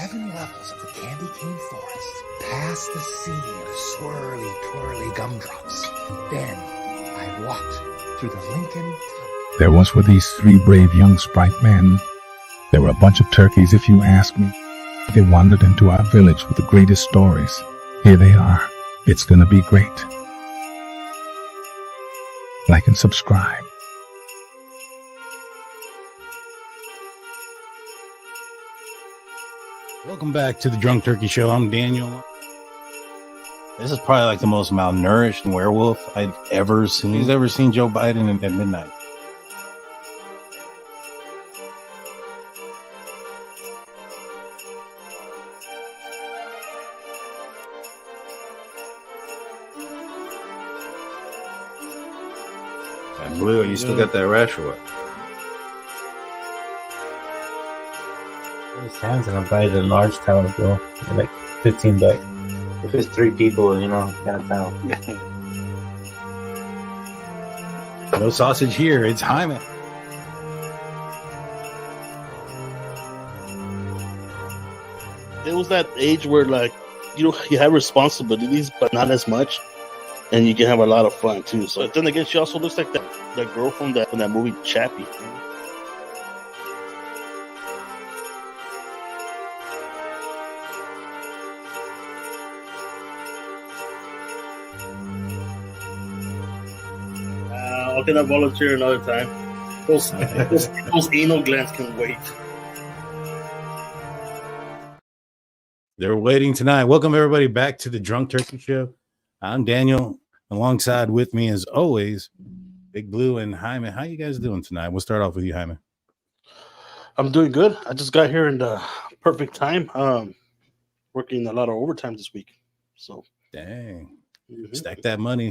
7 levels of the candy cane forest, past the sea of swirly, twirly gumdrops. Then I walked through the Lincoln. There once were these 3 brave young sprite men. They were a bunch of turkeys, if you ask me. They wandered into our village with the greatest stories. Here they are. It's gonna be great. Like and subscribe. Welcome back to the Drunk Turkey Show. I'm Daniel. This is probably like the most malnourished werewolf I've ever seen. Who's ever seen Joe Biden at midnight? Blue, you still got that rash or what? It sounds like I'm buying a large tower, bro. Like $15. If it's 3 people, you know, got a pound. No sausage here. It's Hyman. It was that age where, like, you have responsibilities, but not as much, and you can have a lot of fun too. So then again, she also looks like that girl from that movie Chapin. Okay, I'll volunteer another time. Those anal glands can wait. They're waiting tonight. Welcome everybody back to the Drunk Turkey Show. I'm Daniel. Alongside with me, as always, Big Blue and Hyman. How you guys doing tonight? We'll start off with you, Hyman. I'm doing good. I just got here in the perfect time. Working a lot of overtime this week. So dang. Stack that money.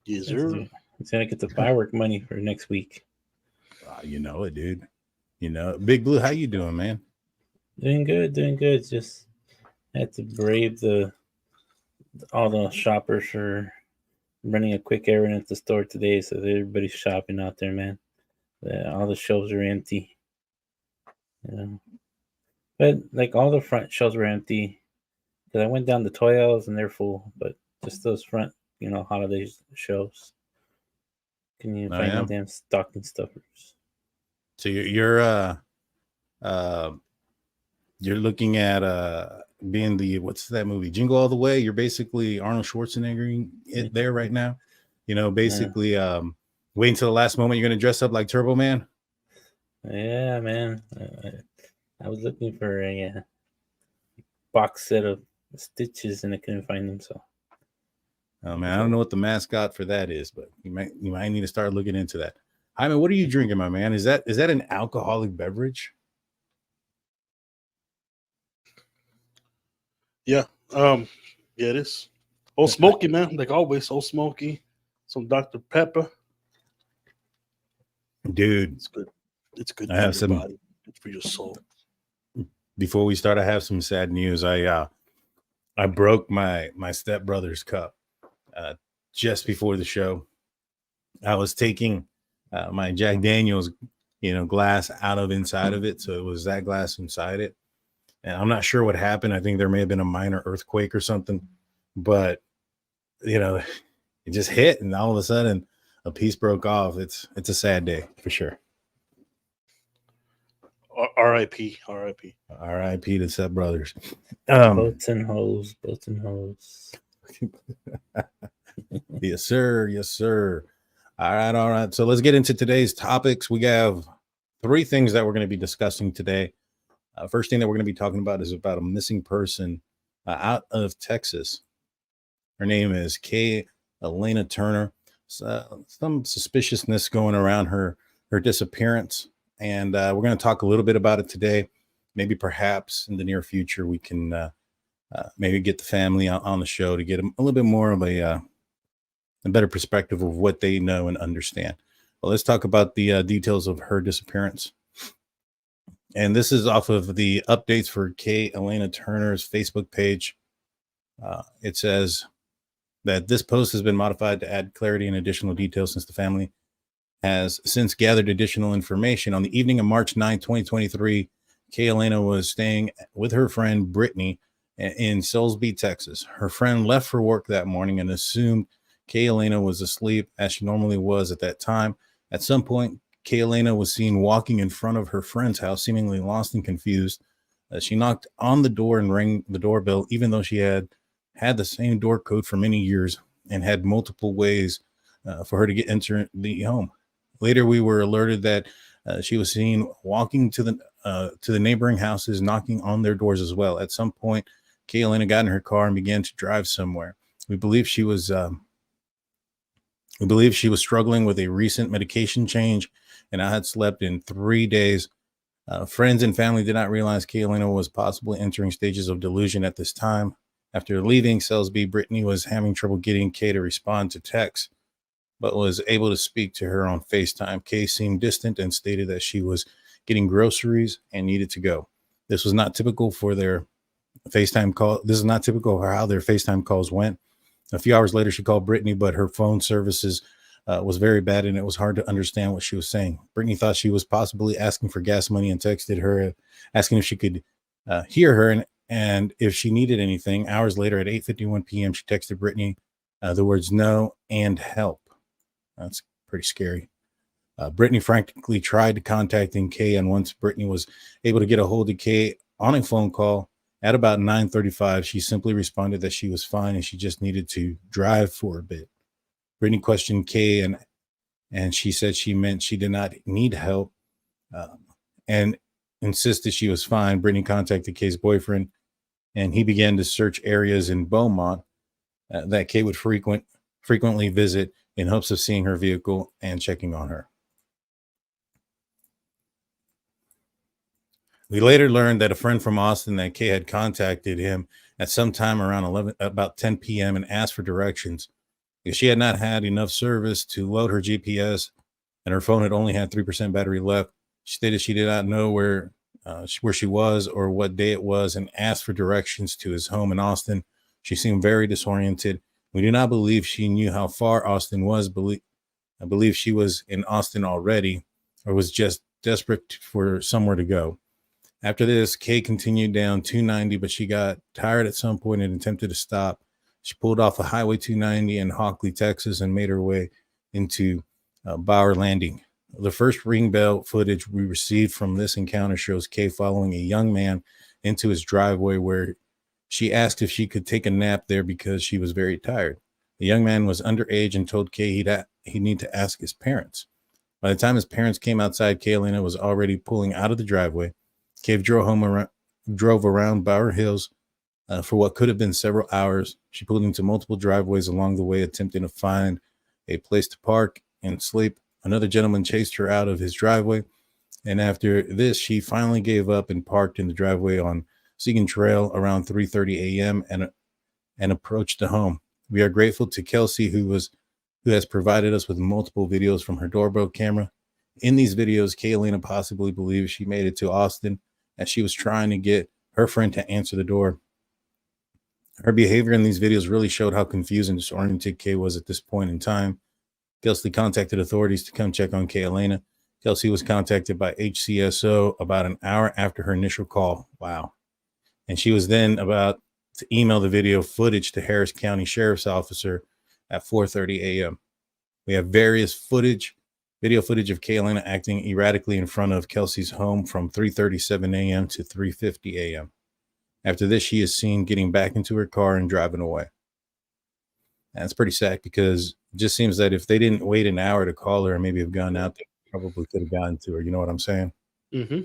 Yes, sir. He's gonna get the firework money for next week. You know it, dude. You know, Big Blue, how you doing, man? Doing good. Just had to brave all the shoppers are running a quick errand at the store today, so everybody's shopping out there, man. All the shelves are empty. You know, but like all the front shelves were empty. Because I went down the toy aisles and they're full, but just those front, holiday shelves. Can you find the damn stocking stuffers? So you're looking at being the, what's that movie, Jingle All the Way? You're basically Arnold Schwarzenegger there right now. Basically waiting till the last moment you're going to dress up like Turbo Man. Yeah, man. I was looking for a box set of stitches and I couldn't find them. So, oh man, I don't know what the mascot for that is, but you might need to start looking into that. Hyman, what are you drinking, my man? Is that an alcoholic beverage? Yeah, it is. Old Smoky, man, like always. Old Smoky, some Dr. Pepper. Dude, it's good. It's good. I have some body. It's for your soul. Before we start, I have some sad news. I broke my stepbrother's cup just before the show. I was taking my Jack Daniel's, glass out of inside of it, so it was that glass inside it. And I'm not sure what happened. I think there may have been a minor earthquake or something, but it just hit, and all of a sudden a piece broke off. It's a sad day for sure. R.I.P. to Step Brothers. Boats and hoes. Yes, sir. All right. So let's get into today's topics. We have 3 things that we're going to be discussing today. First thing that we're going to be talking about is about a missing person out of Texas. Her name is Kay-Alana Turner. Some suspiciousness going around her disappearance, and we're going to talk a little bit about it today. Maybe perhaps in the near future we can maybe get the family on the show to get a little bit more of a better perspective of what they know and understand. Well, let's talk about the details of her disappearance. And this is off of the updates for Kay-Alana Turner's Facebook page. It says that this post has been modified to add clarity and additional details since the family has since gathered additional information. On the evening of March 9, 2023, Kay-Alana was staying with her friend Brittany in Silsbee, Texas. Her friend left for work that morning and assumed Kay-Alana was asleep as she normally was at that time. At some point, Kay-Alana was seen walking in front of her friend's house, seemingly lost and confused. She knocked on the door and rang the doorbell, even though she had the same door code for many years and had multiple ways for her to get into the home. Later, we were alerted that she was seen walking to the neighboring houses, knocking on their doors as well. At some point, Kay-Alana got in her car and began to drive somewhere. We believe she was struggling with a recent medication change, and I had slept in 3 days. Friends and family did not realize Kay-Alana was possibly entering stages of delusion at this time. After leaving Silsbee, Brittany was having trouble getting Kay to respond to texts, but was able to speak to her on FaceTime. Kay seemed distant and stated that she was getting groceries and needed to go. This was not typical for their FaceTime call. This is not typical for how their FaceTime calls went. A few hours later, she called Brittany, but her phone services was very bad, and it was hard to understand what she was saying. Brittany thought she was possibly asking for gas money and texted her, asking if she could hear her and if she needed anything. Hours later, at 8:51 p.m., she texted Brittany the words "no" and "help." That's pretty scary. Brittany frantically tried contacting Kay, and once Brittany was able to get a hold of Kay on a phone call at about 9:35, she simply responded that she was fine and she just needed to drive for a bit. Brittany questioned Kay, and she said she meant she did not need help and insisted she was fine. Brittany contacted Kay's boyfriend, and he began to search areas in Beaumont that Kay would frequently visit in hopes of seeing her vehicle and checking on her. We later learned that a friend from Austin that Kay had contacted him at some time around about 10 p.m. and asked for directions. Because she had not had enough service to load her GPS and her phone had only had 3% battery left, she stated she did not know where she was or what day it was and asked for directions to his home in Austin. She seemed very disoriented. We do not believe she knew how far Austin was. I believe she was in Austin already or was just desperate for somewhere to go. After this, Kay continued down 290, but she got tired at some point and attempted to stop. She pulled off of Highway 290 in Hockley, Texas, and made her way into Bauer Landing. The first ring bell footage we received from this encounter shows Kay following a young man into his driveway where she asked if she could take a nap there because she was very tired. The young man was underage and told Kay he'd need to ask his parents. By the time his parents came outside, Kay-Alana was already pulling out of the driveway. Kay drove around Bower Hills for what could have been several hours. She pulled into multiple driveways along the way, attempting to find a place to park and sleep. Another gentleman chased her out of his driveway, and after this, she finally gave up and parked in the driveway on Segan Trail around 3:30 a.m. and approached the home. We are grateful to Kelsey, who has provided us with multiple videos from her doorbell camera. In these videos, Kay-Alana possibly believes she made it to Austin as she was trying to get her friend to answer the door. Her behavior in these videos really showed how confused and disoriented Kay was at this point in time. Kelsey contacted authorities to come check on Kay-Alana. Kelsey was contacted by HCSO about an hour after her initial call. Wow. And she was then about to email the video footage to Harris County Sheriff's Officer at 4:30 a.m. We have various video footage of Kay-Alana acting erratically in front of Kelsey's home from 3:37 a.m. to 3:50 a.m. After this, she is seen getting back into her car and driving away. And it's pretty sad because it just seems that if they didn't wait an hour to call her and maybe have gone out, they probably could have gotten to her. You know what I'm saying? Mm-hmm.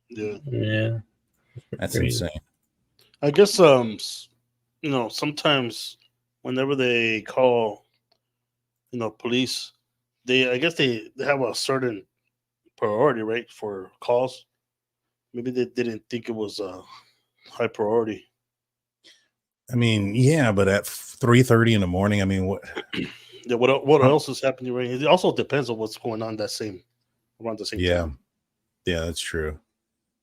Yeah. Yeah. That's Crazy. insane. I guess sometimes whenever they call police, I guess they have a certain priority, right, for calls. Maybe they didn't think it was a high priority. I mean, yeah, but at 3:30 in the morning, I mean, what? Yeah, what else is happening? Right? It also depends on what's going on around the same time. Yeah, that's true.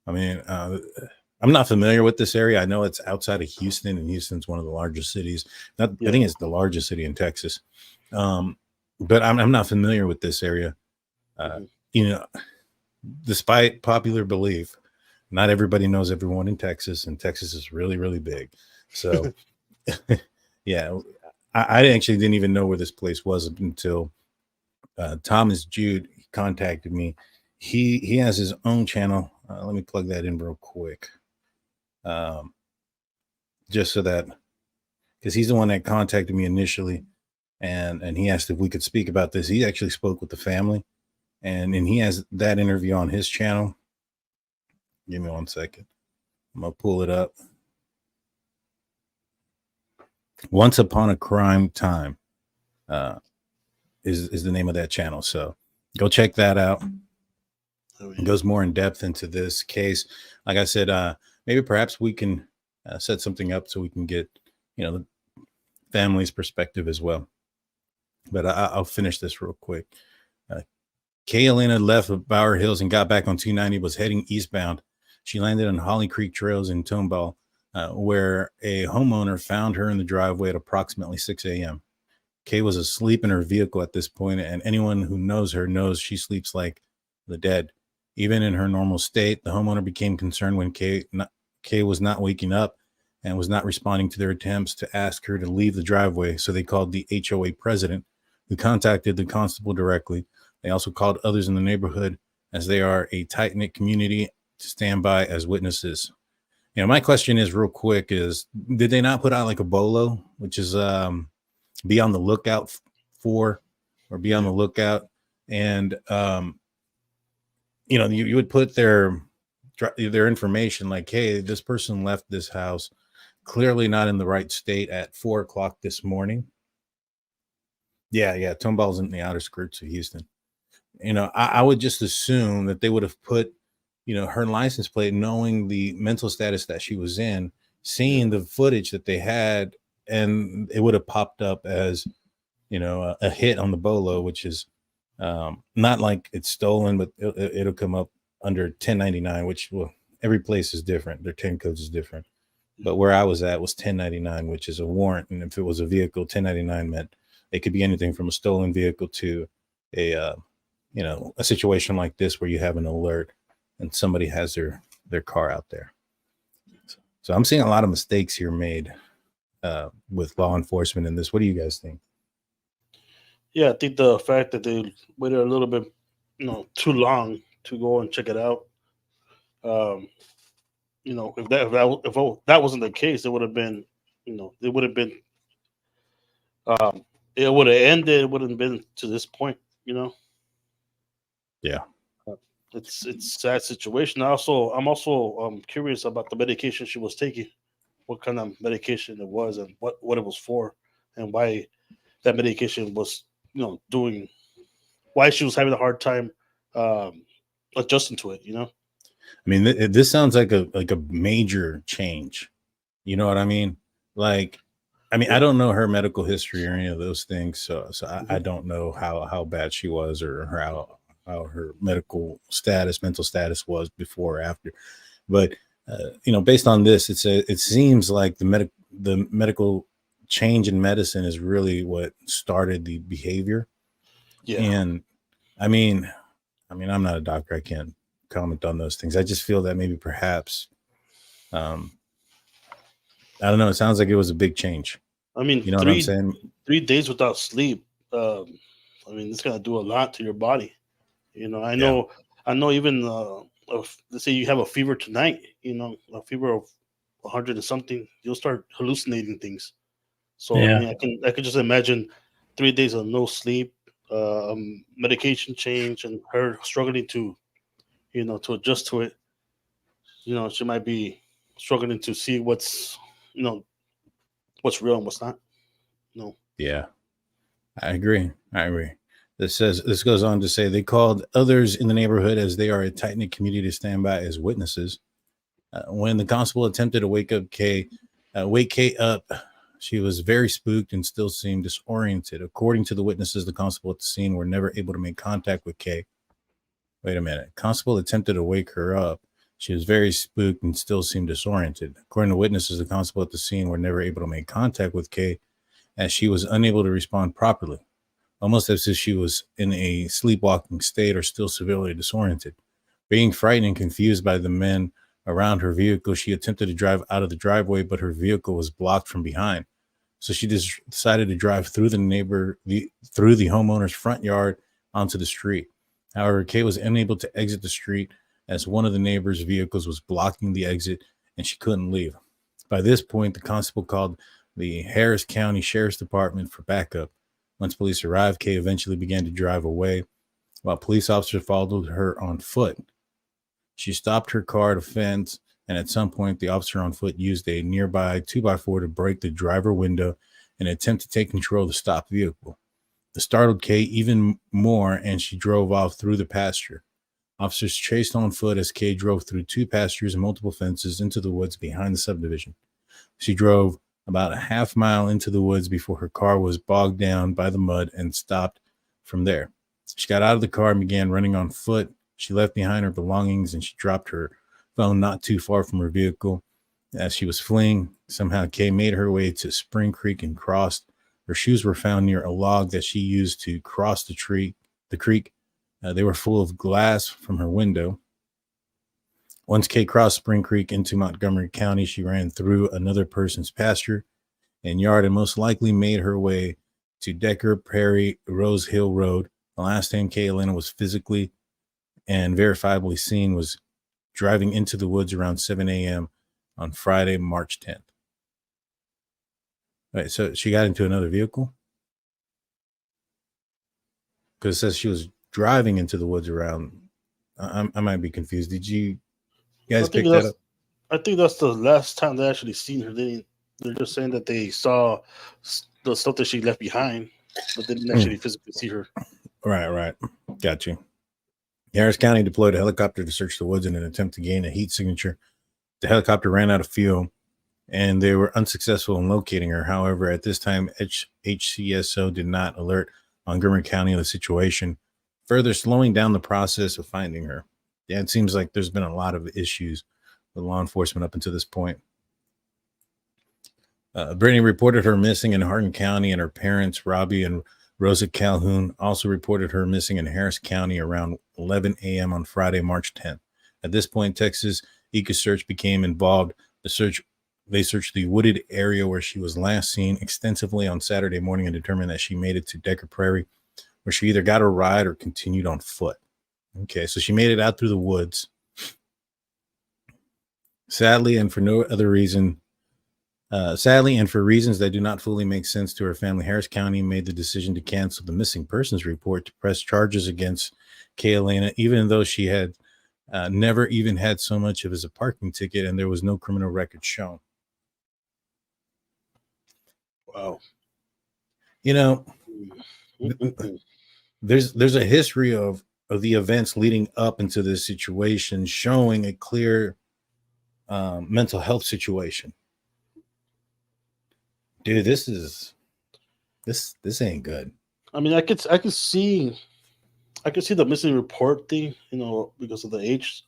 I mean, I'm not familiar with this area. I know it's outside of Houston, and Houston's one of the largest cities. I think it's the largest city in Texas. But I'm not familiar with this area. Despite popular belief, not everybody knows everyone in Texas, and Texas is really, really big. So, yeah, I actually didn't even know where this place was until Thomas Jude contacted me. He has his own channel. Let me plug that in real quick, just so that, because he's the one that contacted me initially, and he asked if we could speak about this. He actually spoke with the family, and he has that interview on his channel. Give me 1 second. I'm gonna pull it up. Once Upon a Crime Time is the name of that channel. So go check that out. It goes more in depth into this case. Like I said, maybe perhaps we can set something up so we can get, the family's perspective as well. But I'll finish this real quick. Kay-Alana left Bower Hills and got back on 290, was heading eastbound. She landed on Holly Creek Trails in Tomball, where a homeowner found her in the driveway at approximately 6 a.m. Kay was asleep in her vehicle at this point, and anyone who knows her knows she sleeps like the dead. Even in her normal state, the homeowner became concerned when Kay was not waking up and was not responding to their attempts to ask her to leave the driveway. So they called the HOA president, who contacted the constable directly. They also called others in the neighborhood, as they are a tight-knit community, to stand by as witnesses. My question is real quick is, did they not put out like a BOLO, which is be on the lookout for, or be on the lookout? And, you would put their information like, hey, this person left this house clearly not in the right state at 4 o'clock this morning. Yeah. Tomball's in the outer skirts of Houston. I would just assume that they would have put, her license plate, knowing the mental status that she was in, seeing the footage that they had, and it would have popped up as, a hit on the BOLO, which is not like it's stolen, but it'll come up under 1099, which, well, every place is different. Their 10 codes is different. But where I was at was 1099, which is a warrant. And if it was a vehicle, 1099 meant it could be anything from a stolen vehicle to a situation like this where you have an alert and somebody has their car out there. So I'm seeing a lot of mistakes here made with law enforcement in this. What do you guys think? Yeah, I think the fact that they waited a little bit, too long to go and check it out. If that wasn't the case, it would have been, it would have been, it would have ended. It wouldn't have been to this point, Yeah. It's a sad situation. I'm also curious about the medication she was taking, what kind of medication it was, and what it was for, and why that medication was, doing, why she was having a hard time adjusting to it. I mean, this sounds like a major change. You know what I mean? Like, I don't know her medical history or any of those things, so I don't know how bad she was, or how her mental status was before or after. But based on this, it seems like the medical change in medicine is really what started the behavior. Yeah. And I mean, I'm not a doctor. I can't comment on those things. I just feel that maybe perhaps, I don't know. It sounds like it was a big change. I mean, what I'm saying? 3 days without sleep. It's gonna do a lot to your body. I know even let's say you have a fever tonight, a fever of 100 and something, you'll start hallucinating things. So Yeah. I can just imagine 3 days of no sleep, medication change, and her struggling to adjust to it. She might be struggling to see what's real and what's not. Yeah, I agree. This goes on to say they called others in the neighborhood, as they are a tight-knit community, to stand by as witnesses. When the constable attempted to wake Kay up, she was very spooked and still seemed disoriented. According to the witnesses, the constable at the scene were never able to make contact with Kay. Wait a minute. Constable attempted to wake her up. She was very spooked and still seemed disoriented. According to witnesses, the constable at the scene were never able to make contact with Kay, as she was unable to respond properly, almost as if she was in a sleepwalking state or still severely disoriented. Being frightened and confused by the men around her vehicle. She attempted to drive out of the driveway, but her vehicle was blocked from behind. So she just decided to drive through through the homeowner's front yard onto the street. However, Kay was unable to exit the street as one of the neighbor's vehicles was blocking the exit and she couldn't leave. By this point, the constable called the Harris County Sheriff's Department for backup. Once police arrived, Kay eventually began to drive away while police officers followed her on foot. She stopped her car at a fence, and at some point, the officer on foot used a nearby 2x4 to break the driver window in an attempt to take control of the stopped vehicle. This startled Kay even more, and she drove off through the pasture. Officers chased on foot as Kay drove through 2 pastures and multiple fences into the woods behind the subdivision. She drove about a half mile into the woods before her car was bogged down by the mud and stopped from there. She got out of the car and began running on foot. She left behind her belongings and she dropped her phone not too far from her vehicle. As she was fleeing, somehow Kay made her way to Spring Creek and crossed. Her shoes were found near a log that she used to cross the creek. They were full of glass from her window. Once Kay crossed Spring Creek into Montgomery County, she ran through another person's pasture and yard and most likely made her way to Decker Prairie Rose Hill Road. The last time Kay-Alana was physically and verifiably seen was driving into the woods around 7 a.m. on Friday, March 10th. All right, so she got into another vehicle? Because it says she was driving into the woods around. I might be confused. Did you guys pick that up? I think that's the last time they actually seen her. They're just saying that they saw the stuff that she left behind, but they didn't actually physically see her. Right. Got you. Harris County deployed a helicopter to search the woods in an attempt to gain a heat signature. The helicopter ran out of fuel, and they were unsuccessful in locating her. However, at this time, HCSO did not alert Montgomery County of the situation, further slowing down the process of finding her. Yeah, it seems like there's been a lot of issues with law enforcement up until this point. Brittany reported her missing in Hardin County, and her parents, Robbie and Rosa Calhoun, also reported her missing in Harris County around 11 a.m. on Friday, March 10th. At this point, Texas EcoSearch became involved. They searched the wooded area where she was last seen extensively on Saturday morning and determined that she made it to Decker Prairie, where she either got a ride or continued on foot. Okay, so she made it out through the woods. Sadly, and for reasons that do not fully make sense to her family, Harris County made the decision to cancel the missing persons report to press charges against Kay-Alana, even though she had never even had so much as a parking ticket and there was no criminal record shown. Wow. You know, there's a history of the events leading up into this situation showing a clear mental health situation. Dude, this ain't good. I mean, I could see the missing report thing, because of the age.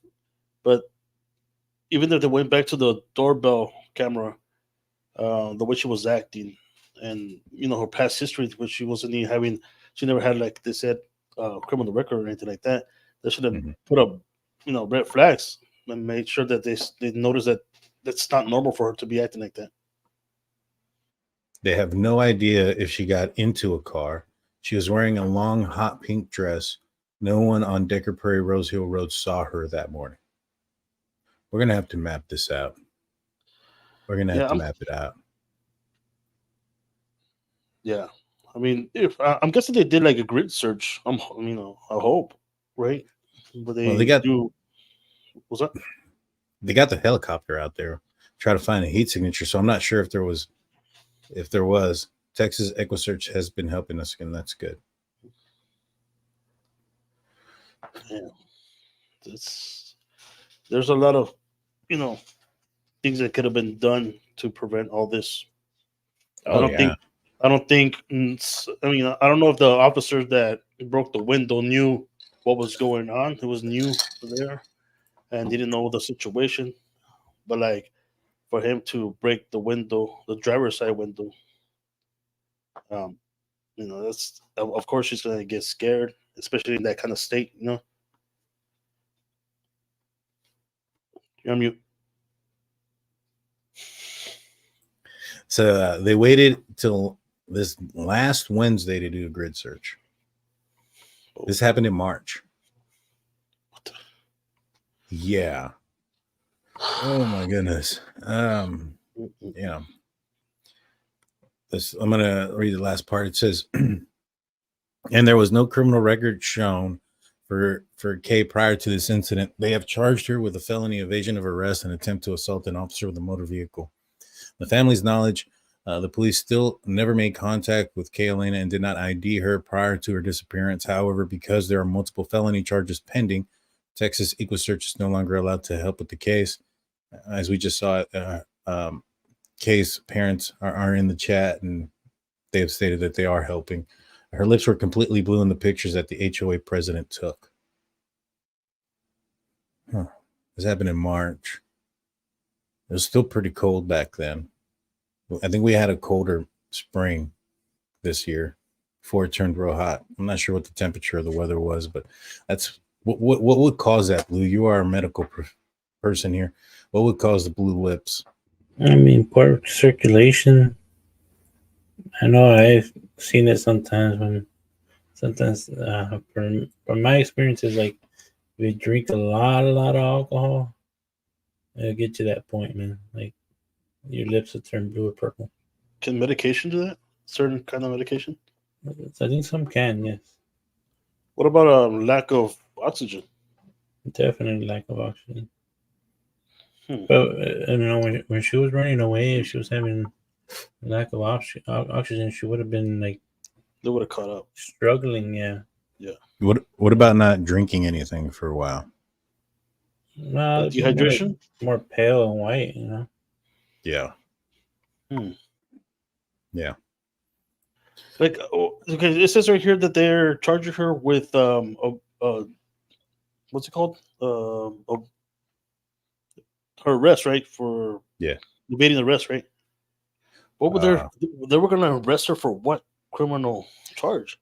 But even if they went back to the doorbell camera, the way she was acting, and her past history, which she wasn't even having, she never had, like they said, criminal record or anything like that. They should have put up, red flags and made sure that they notice that that's not normal for her to be acting like that. They have no idea if she got into a car. She was wearing a long, hot pink dress. No one on Decker Prairie Rose Hill Road saw her that morning. We're going to have to map this out. We're going to have to map it out. Yeah. I mean, if I'm guessing they did like a grid search. I hope, right? But they do. What's that? They got the helicopter out there, try to find a heat signature. So I'm not sure if there was. Texas EcoSearch has been helping us, and that's good. Yeah. There's a lot of, things that could have been done to prevent all this. I don't know if the officers that broke the window knew what was going on. It was new there and didn't know the situation. But like for him to break the window, the driver's side window, that's, of course she's gonna get scared, especially in that kind of state, You're on mute. So they waited till this last Wednesday to do a grid search. This happened in March. Yeah. Oh my goodness. Yeah. This, I'm gonna read the last part. It says, and there was no criminal record shown for Kay prior to this incident. They have charged her with a felony evasion of arrest and attempt to assault an officer with a motor vehicle. The family's knowledge, the police still never made contact with Kay-Alana and did not ID her prior to her disappearance. However, because there are multiple felony charges pending, Texas EquuSearch is no longer allowed to help with the case. As we just saw, Kay's parents are in the chat, and they have stated that they are helping. Her lips were completely blue in the pictures that the HOA president took. This happened in March. It was still pretty cold back then. I think we had a colder spring this year before it turned real hot. I'm not sure what the temperature of the weather was, but that's what would cause that, Blue? You are a medical person here. What would cause the blue lips? I mean, poor circulation. I know I've seen it sometimes from my experiences, like if you drink a lot of alcohol, it'll get you that point, man. Like your lips will turn blue or purple. Can medication do that? Certain kind of medication? I think some can, yes. What about a lack of oxygen? Definitely lack of oxygen. But I don't know, when she was running away, if she was having lack of oxygen, she would have been like, they would have caught up, struggling. Yeah. What about not drinking anything for a while? No, dehydration, more pale and white, you know. Yeah. Yeah. Like, okay, it says right here that they're charging her with what's it called? Her arrest, right? For evading arrest, right? What were they were going to arrest her for what criminal charge?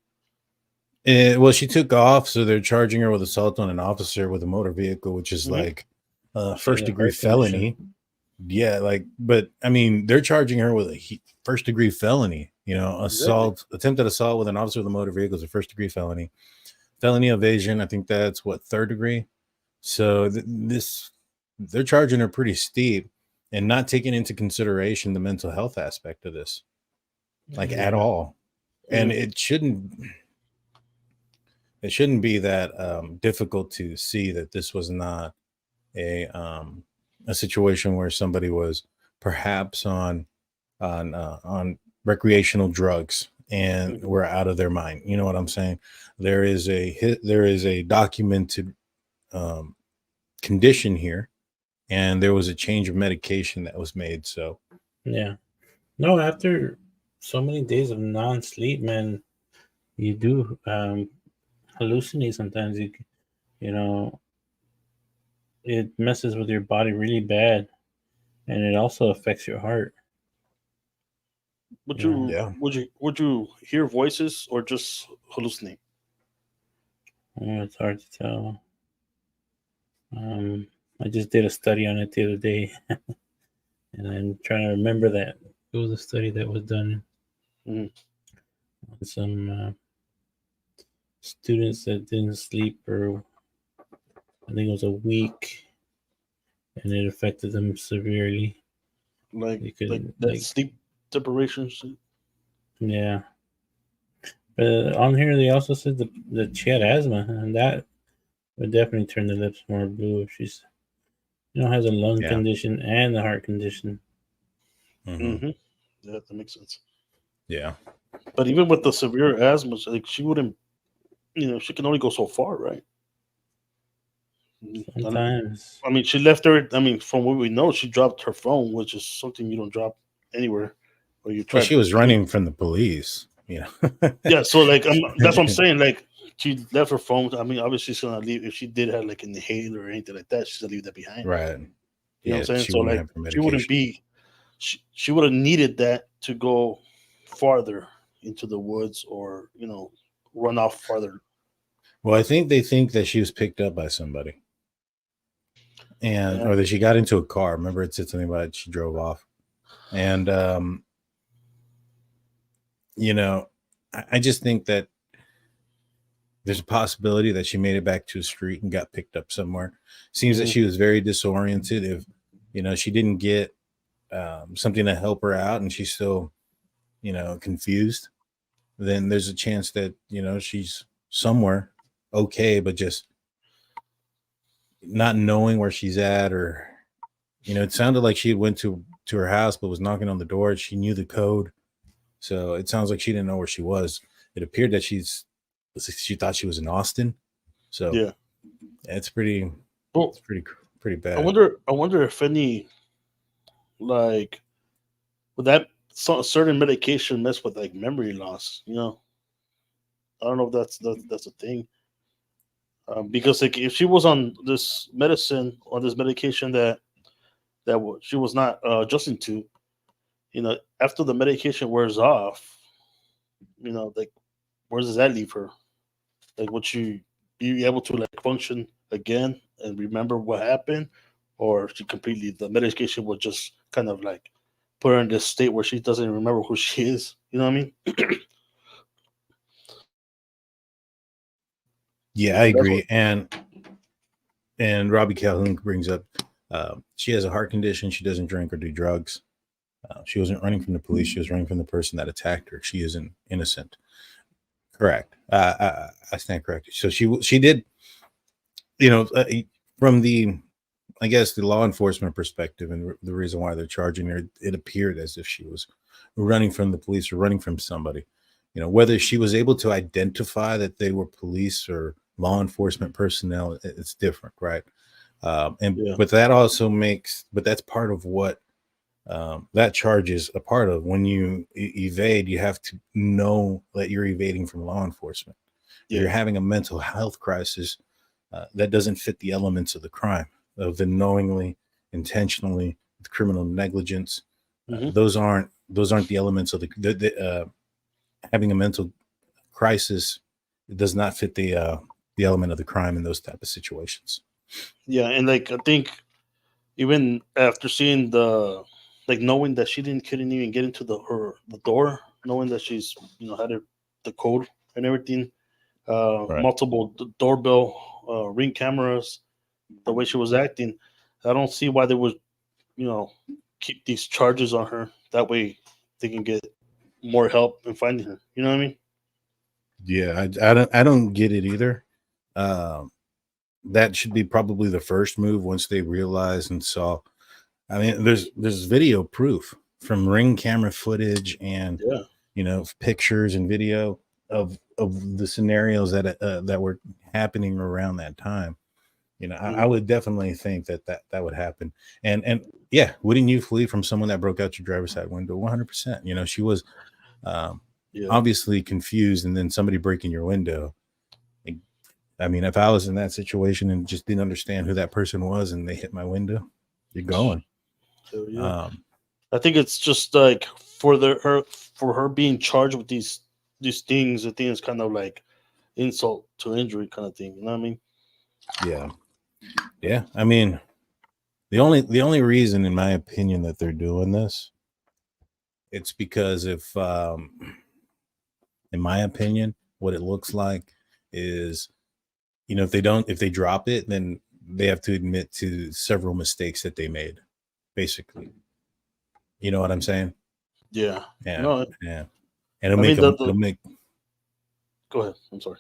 Well, she took off, so they're charging her with assault on an officer with a motor vehicle, which is like first degree felony. Yeah, like, but I mean, they're charging her with a first degree felony. You know, assault, attempted assault with an officer with a motor vehicle is a first degree felony. Felony evasion, I think that's what, third degree. So they're charging her pretty steep and not taking into consideration the mental health aspect of this, like at all. And it shouldn't be that difficult to see that this was not a situation where somebody was perhaps on recreational drugs and were out of their mind. You know what I'm saying? There is a documented condition here, and there was a change of medication that was made. So yeah, no, after so many days of non-sleep, man, you do hallucinate sometimes. You know, it messes with your body really bad, and it also affects your heart. Would you hear voices or just hallucinate? It's hard to tell. I just did a study on it the other day, and I'm trying to remember that it was a study that was done on some students that didn't sleep for, I think it was a week, and it affected them severely. Like sleep deprivation. Yeah. But on here, they also said that she had asthma, and that would definitely turn the lips more blue if she's, has a lung condition and a heart condition. Yeah, that makes sense. Yeah. But even with the severe asthma, like she wouldn't, she can only go so far, right? Sometimes. I mean, she left her. I mean, from what we know, she dropped her phone, which is something you don't drop anywhere. Or you try. Well, she was running from the police. Yeah. So like, that's what I'm saying. Like, she left her phone. I mean, obviously she's gonna leave if she did have like an inhaler or anything like that. She's gonna leave that behind. Right. You know what I'm saying? So like, she wouldn't be. She would have needed that to go farther into the woods or run off farther. Well, I think they think that she was picked up by somebody. Or that she got into a car. Remember, it said something about it, she drove off. And you know, I just think that there's a possibility that she made it back to a street and got picked up somewhere. Seems that she was very disoriented. If, you know, she didn't get something to help her out and she's still, you know, confused, then there's a chance that, you know, she's somewhere okay, but just not knowing where she's at. Or, you know, it sounded like she went to her house but was knocking on the door. She knew the code, so it sounds like she didn't know where she was. It appeared that she thought she was in Austin. So Yeah. it's pretty Well, it's pretty bad. I wonder if any, like, would that certain medication mess with like memory loss? You know, I don't know if that's a thing. Because like if she was on this medicine or this medication that she was not adjusting to, you know, after the medication wears off, you know, like where does that leave her? Like, would she be able to like function again and remember what happened, or she completely the medication would just kind of like put her in this state where she doesn't remember who she is? You know what I mean? Yeah, I agree. And Robbie Calhoun brings up she has a heart condition. She doesn't drink or do drugs. She wasn't running from the police. She was running from the person that attacked her. She isn't innocent. Correct. I stand corrected. So she did, you know, from the, I guess, the law enforcement perspective and the reason why they're charging her, it appeared as if she was running from the police or running from somebody. You know, whether she was able to identify that they were police or law enforcement personnel, it's different, right? But that also makes, but that's part of what that charge is a part of. When you evade, you have to know that you're evading from law enforcement. If you're having a mental health crisis, that doesn't fit the elements of the crime, of the knowingly, intentionally, with criminal negligence. Those aren't the elements of the having a mental crisis. It does not fit the element of the crime in those type of situations. Yeah, and like I think even after seeing the, like, knowing that she couldn't even get into the door, knowing that she's, you know, had the code and everything, Right. multiple doorbell, ring cameras, the way she was acting, I don't see why they would, you know, keep these charges on her. That way they can get more help in finding her. You know what I mean? Yeah, I don't get it either. That should be probably the first move once they realized and saw. I mean, there's video proof from ring camera footage and you know, pictures and video of the scenarios that were happening around that time. You know, I would definitely think that would happen. And yeah, wouldn't you flee from someone that broke out your driver's side window? 100%. You know, she was obviously confused, and then somebody breaking your window. I mean, if I was in that situation and just didn't understand who that person was and they hit my window, you're going. So, I think it's just like for her being charged with these things. I think it's kind of like insult to injury kind of thing. You know what I mean? Yeah. I mean, the only reason, in my opinion, that they're doing this, it's because if, in my opinion, what it looks like is, you know, if they drop it, then they have to admit to several mistakes that they made, basically. You know what I'm saying? Yeah. Yeah. No, yeah. And it'll make. Go ahead. I'm sorry.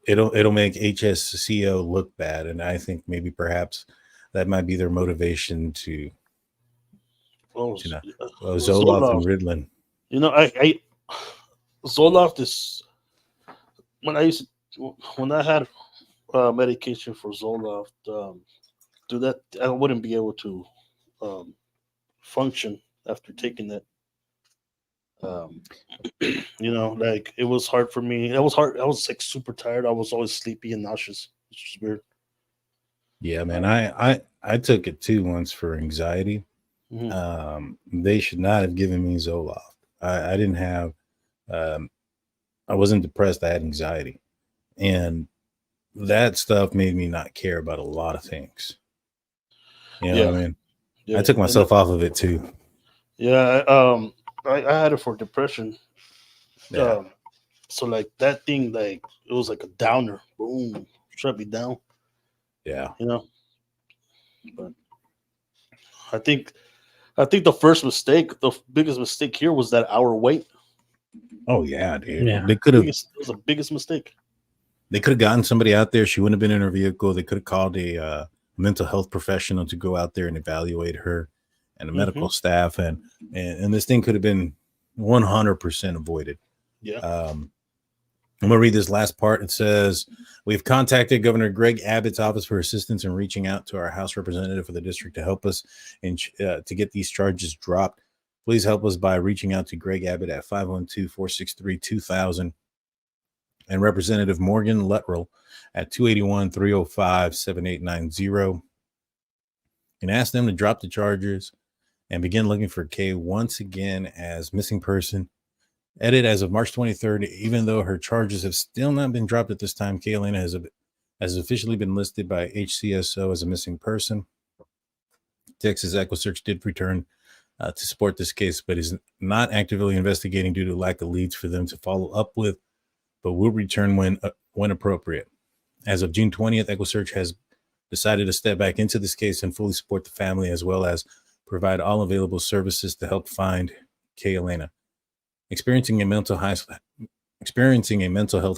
It'll make HSCO look bad, and I think maybe perhaps that might be their motivation to. Zoloft and Ritalin. You know, I Zoloft is when I had medication for Zoloft. Do that, I wouldn't be able to function after taking that. You know, like it was hard for me. It was hard. I was like super tired. I was always sleepy and nauseous, which is weird. Yeah, man. I took it too once for anxiety. They should not have given me Zoloft. I didn't have. I wasn't depressed. I had anxiety, and that stuff made me not care about a lot of things. You know what I mean? Yeah. I took myself off of it too. Yeah, I had it for depression, Yeah. So like that thing, like it was like a downer. Boom, shut me down. Yeah. You know. But I think the first mistake, the biggest mistake here was that hour wait. Oh yeah, dude. Yeah. It was the biggest mistake. They could have gotten somebody out there. She wouldn't have been in her vehicle. They could have called a mental health professional to go out there and evaluate her, and the medical staff, and this thing could have been 100% avoided. Yeah. I'm going to read this last part. It says, we've contacted Governor Greg Abbott's office for assistance in reaching out to our House representative for the district to help us to get these charges dropped. Please help us by reaching out to Greg Abbott at 512-463-2000 and Representative Morgan Luttrell at 281-305-7890 and ask them to drop the charges and begin looking for Kay once again as missing person. Edit, as of March 23rd, even though her charges have still not been dropped at this time, Kay-Alana has officially been listed by HCSO as a missing person. Texas EquiSearch did return to support this case, but is not actively investigating due to lack of leads for them to follow up with, but will return when appropriate. As of June 20th, EquiSearch has decided to step back into this case and fully support the family, as well as provide all available services to help find Kay-Alana. Experiencing a mental health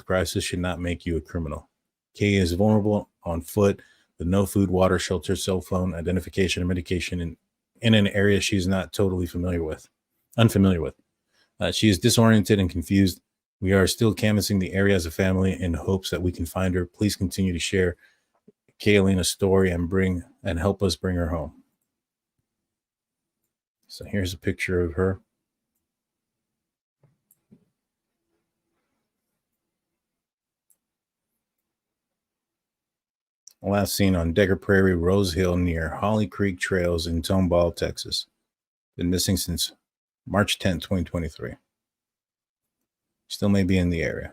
crisis should not make you a criminal. Kay is vulnerable on foot with no food, water, shelter, cell phone, identification, or medication in an area she's not totally unfamiliar with. She is disoriented and confused. We are still canvassing the area as a family in hopes that we can find her. Please continue to share Kay-Alana's story and help us bring her home. So here's a picture of her. Last seen on Decker Prairie, Rose Hill near Holly Creek Trails in Tomball, Texas. Been missing since March 10, 2023. Still may be in the area.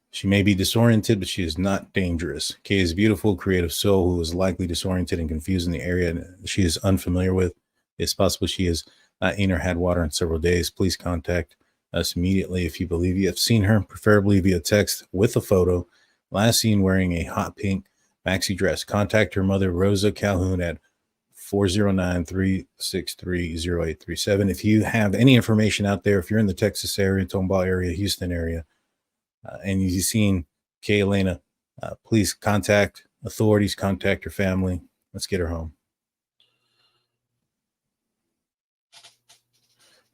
She may be disoriented, but she is not dangerous. Kay is a beautiful, creative soul who is likely disoriented and confused in the area she is unfamiliar with. It's possible she has not eaten or had water in several days. Please contact us immediately if you believe you have seen her, preferably via text with a photo. Last seen wearing a hot pink maxi dress. Contact her mother, Rosa Calhoun, at 409-363-0837. If you have any information out there, if you're in the Texas area, Tomball area, Houston area, and you've seen Kay-Alana, please contact authorities, contact her family. Let's get her home.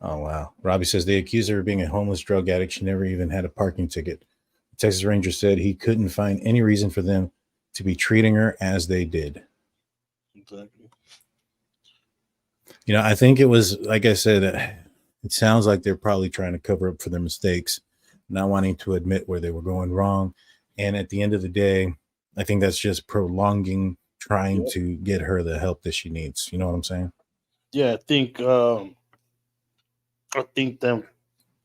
Oh, wow. Robbie says they accused her of being a homeless drug addict. She never even had a parking ticket. The Texas Ranger said he couldn't find any reason for them to be treating her as they did. Exactly. You know, I think it was, like I said, it sounds like they're probably trying to cover up for their mistakes, not wanting to admit where they were going wrong. And at the end of the day, I think that's just prolonging trying to get her the help that she needs. You know what I'm saying? Yeah, I think them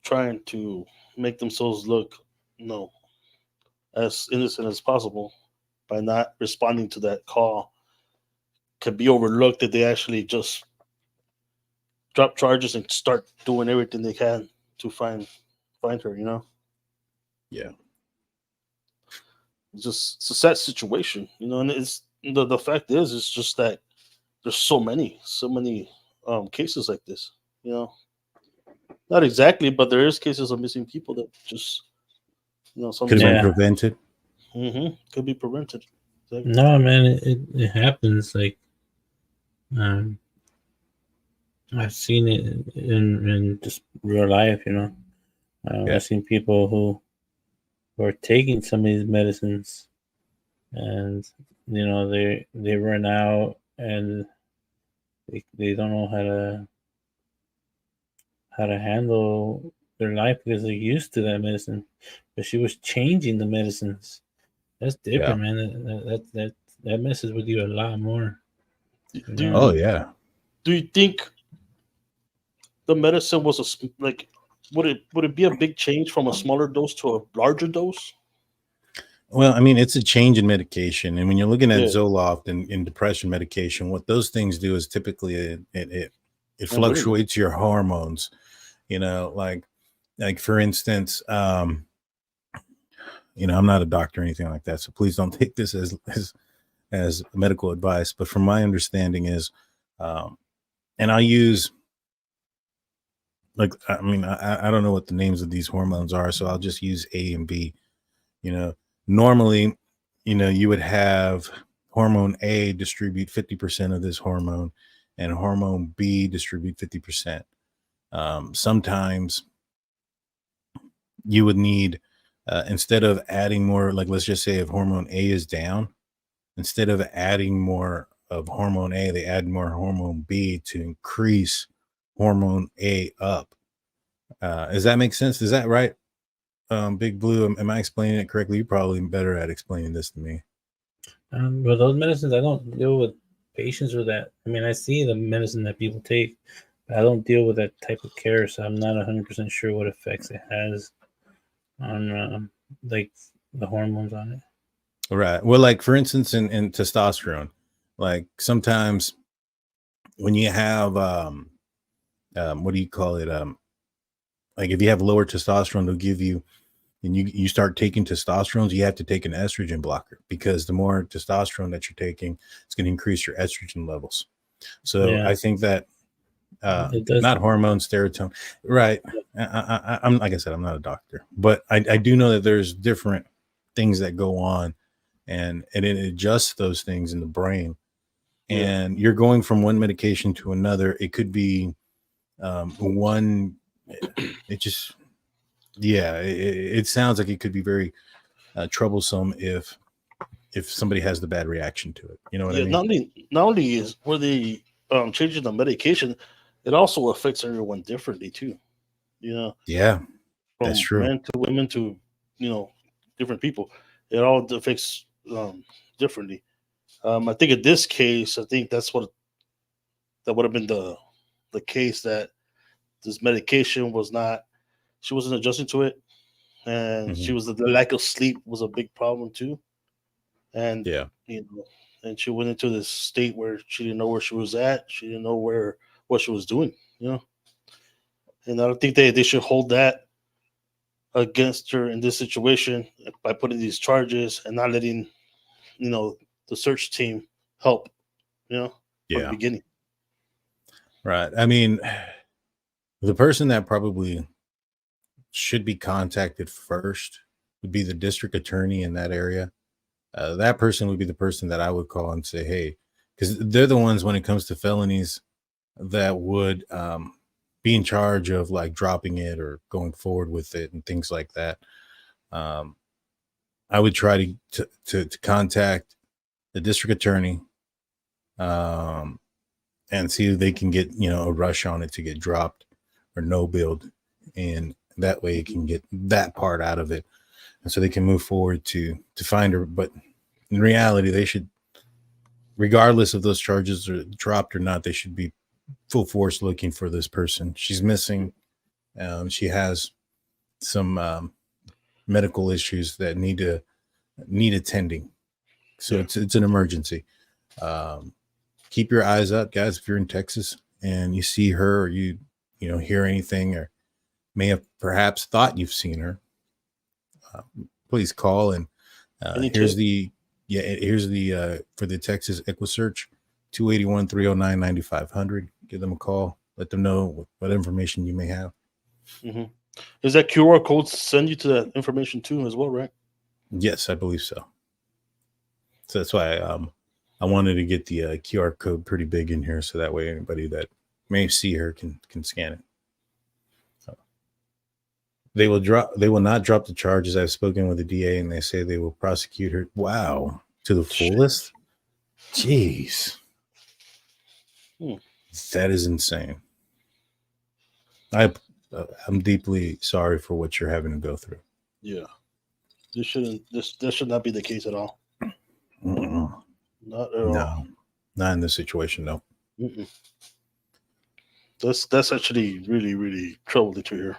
trying to make themselves look, as innocent as possible by not responding to that call could be overlooked if they actually just drop charges and start doing everything they can to find her, Yeah. It's a sad situation, and it's the fact is, it's just that there's so many cases like this, Not exactly, but there is cases of missing people that just, Could have been prevented. Could be prevented. Exactly. No, man, it happens. Like, I've seen it in just real life, I've seen people who are taking some of these medicines, and they run out and they don't know how to handle their life because they're used to that medicine. But she was changing the medicines. That's different, man. That messes with you a lot more. Oh yeah. Do you think the medicine was would it be a big change from a smaller dose to a larger dose? Well, I mean, it's a change in medication, and when you're looking at Zoloft and in depression medication, what those things do is typically it it Oh, really? fluctuates your hormones. Like for instance, I'm not a doctor or anything like that, so please don't take this as medical advice. But from my understanding is, and I use, like, I mean, I don't know what the names of these hormones are, so I'll just use A and B. Normally, you would have hormone A distribute 50% of this hormone, and hormone B distribute 50%. Sometimes you would need, instead of adding more, like let's just say if hormone A is down, instead of adding more of hormone A, they add more hormone B to increase hormone A up. Does that make sense? Is that right? Big Blue, am I explaining it correctly? You're probably better at explaining this than me. But those medicines, I don't deal with patients with that. I mean, I see the medicine that people take, but I don't deal with that type of care, so I'm not 100% sure what effects it has on like the hormones on it. Right. Well, like for instance, in testosterone, like sometimes when you have what do you call it? Like if you have lower testosterone, they'll give you, and you start taking testosterones, you have to take an estrogen blocker, because the more testosterone that you're taking, it's going to increase your estrogen levels. So Yeah. I think that It does. not hormones, serotonin, right? I'm like I said, I'm not a doctor, but I do know that there's different things that go on, and it adjusts those things in the brain. And you're going from one medication to another. It could be one. It just, yeah, it sounds like it could be very troublesome if somebody has the bad reaction to it. You know what I mean? Not only is where they changing the medication, it also affects everyone differently too. Yeah, From that's true. men to women to different people, it all affects differently. I think in this case, I think that would have been the case, that this medication she wasn't adjusting to it, and she was, the lack of sleep was a big problem too. And Yeah. And she went into this state where she didn't know where she was at. She didn't know what she was doing. And I don't think they should hold that against her in this situation by putting these charges and not letting the search team help. From the beginning. Right. I mean, the person that probably should be contacted first would be the district attorney in that area. That person would be the person that I would call and say, hey, because they're the ones when it comes to felonies that would be in charge of like dropping it or going forward with it and things like that. I would try to contact the district attorney and see if they can get, a rush on it to get dropped or no billed. And that way you can get that part out of it. And so they can move forward to find her. But in reality, they should, regardless of those charges are dropped or not, they should be full force looking for this person. She's missing. She has some medical issues that need attending. So it's an emergency. Keep your eyes up, guys. If you're in Texas and you see her, or you hear anything, or may have perhaps thought you've seen her, please call. And here's the for the Texas EquiSearch, 281-309-9500. Give them a call. Let them know what information you may have. Mm-hmm. Is that QR code send you to that information too as well, right? Yes, I believe so. So that's why I wanted to get the QR code pretty big in here, so that way anybody that may see her can scan it. So they will not drop the charges. I've spoken with the DA, and they say they will prosecute her. Wow, to the fullest. Jeez, that is insane. I'm deeply sorry for what you're having to go through. Yeah, this should not be the case at all. Mm-mm. Not at all. Not in this situation, no. Mm-mm. That's actually really, really troubling to hear.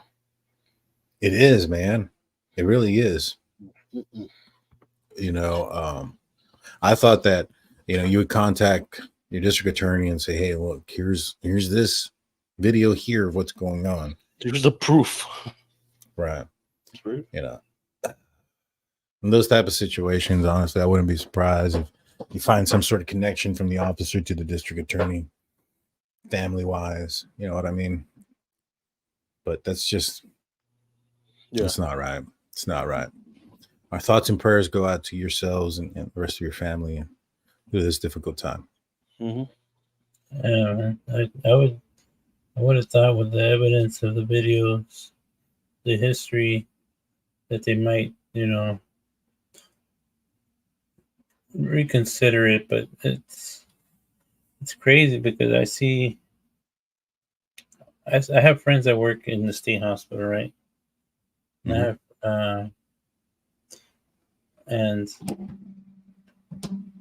It is, man. It really is. Mm-mm. I thought that you would contact your district attorney and say, hey, look, here's this video here of what's going on. Here's the proof. Right. Right. You know, in those type of situations, honestly, I wouldn't be surprised if you find some sort of connection from the officer to the district attorney, family wise. You know what I mean? But that's just, it's not right. It's not right. Our thoughts and prayers go out to yourselves and the rest of your family through this difficult time. I would have thought with the evidence of the videos, the history, that they might, reconsider it. But it's crazy because I have friends that work in the state hospital, right? And and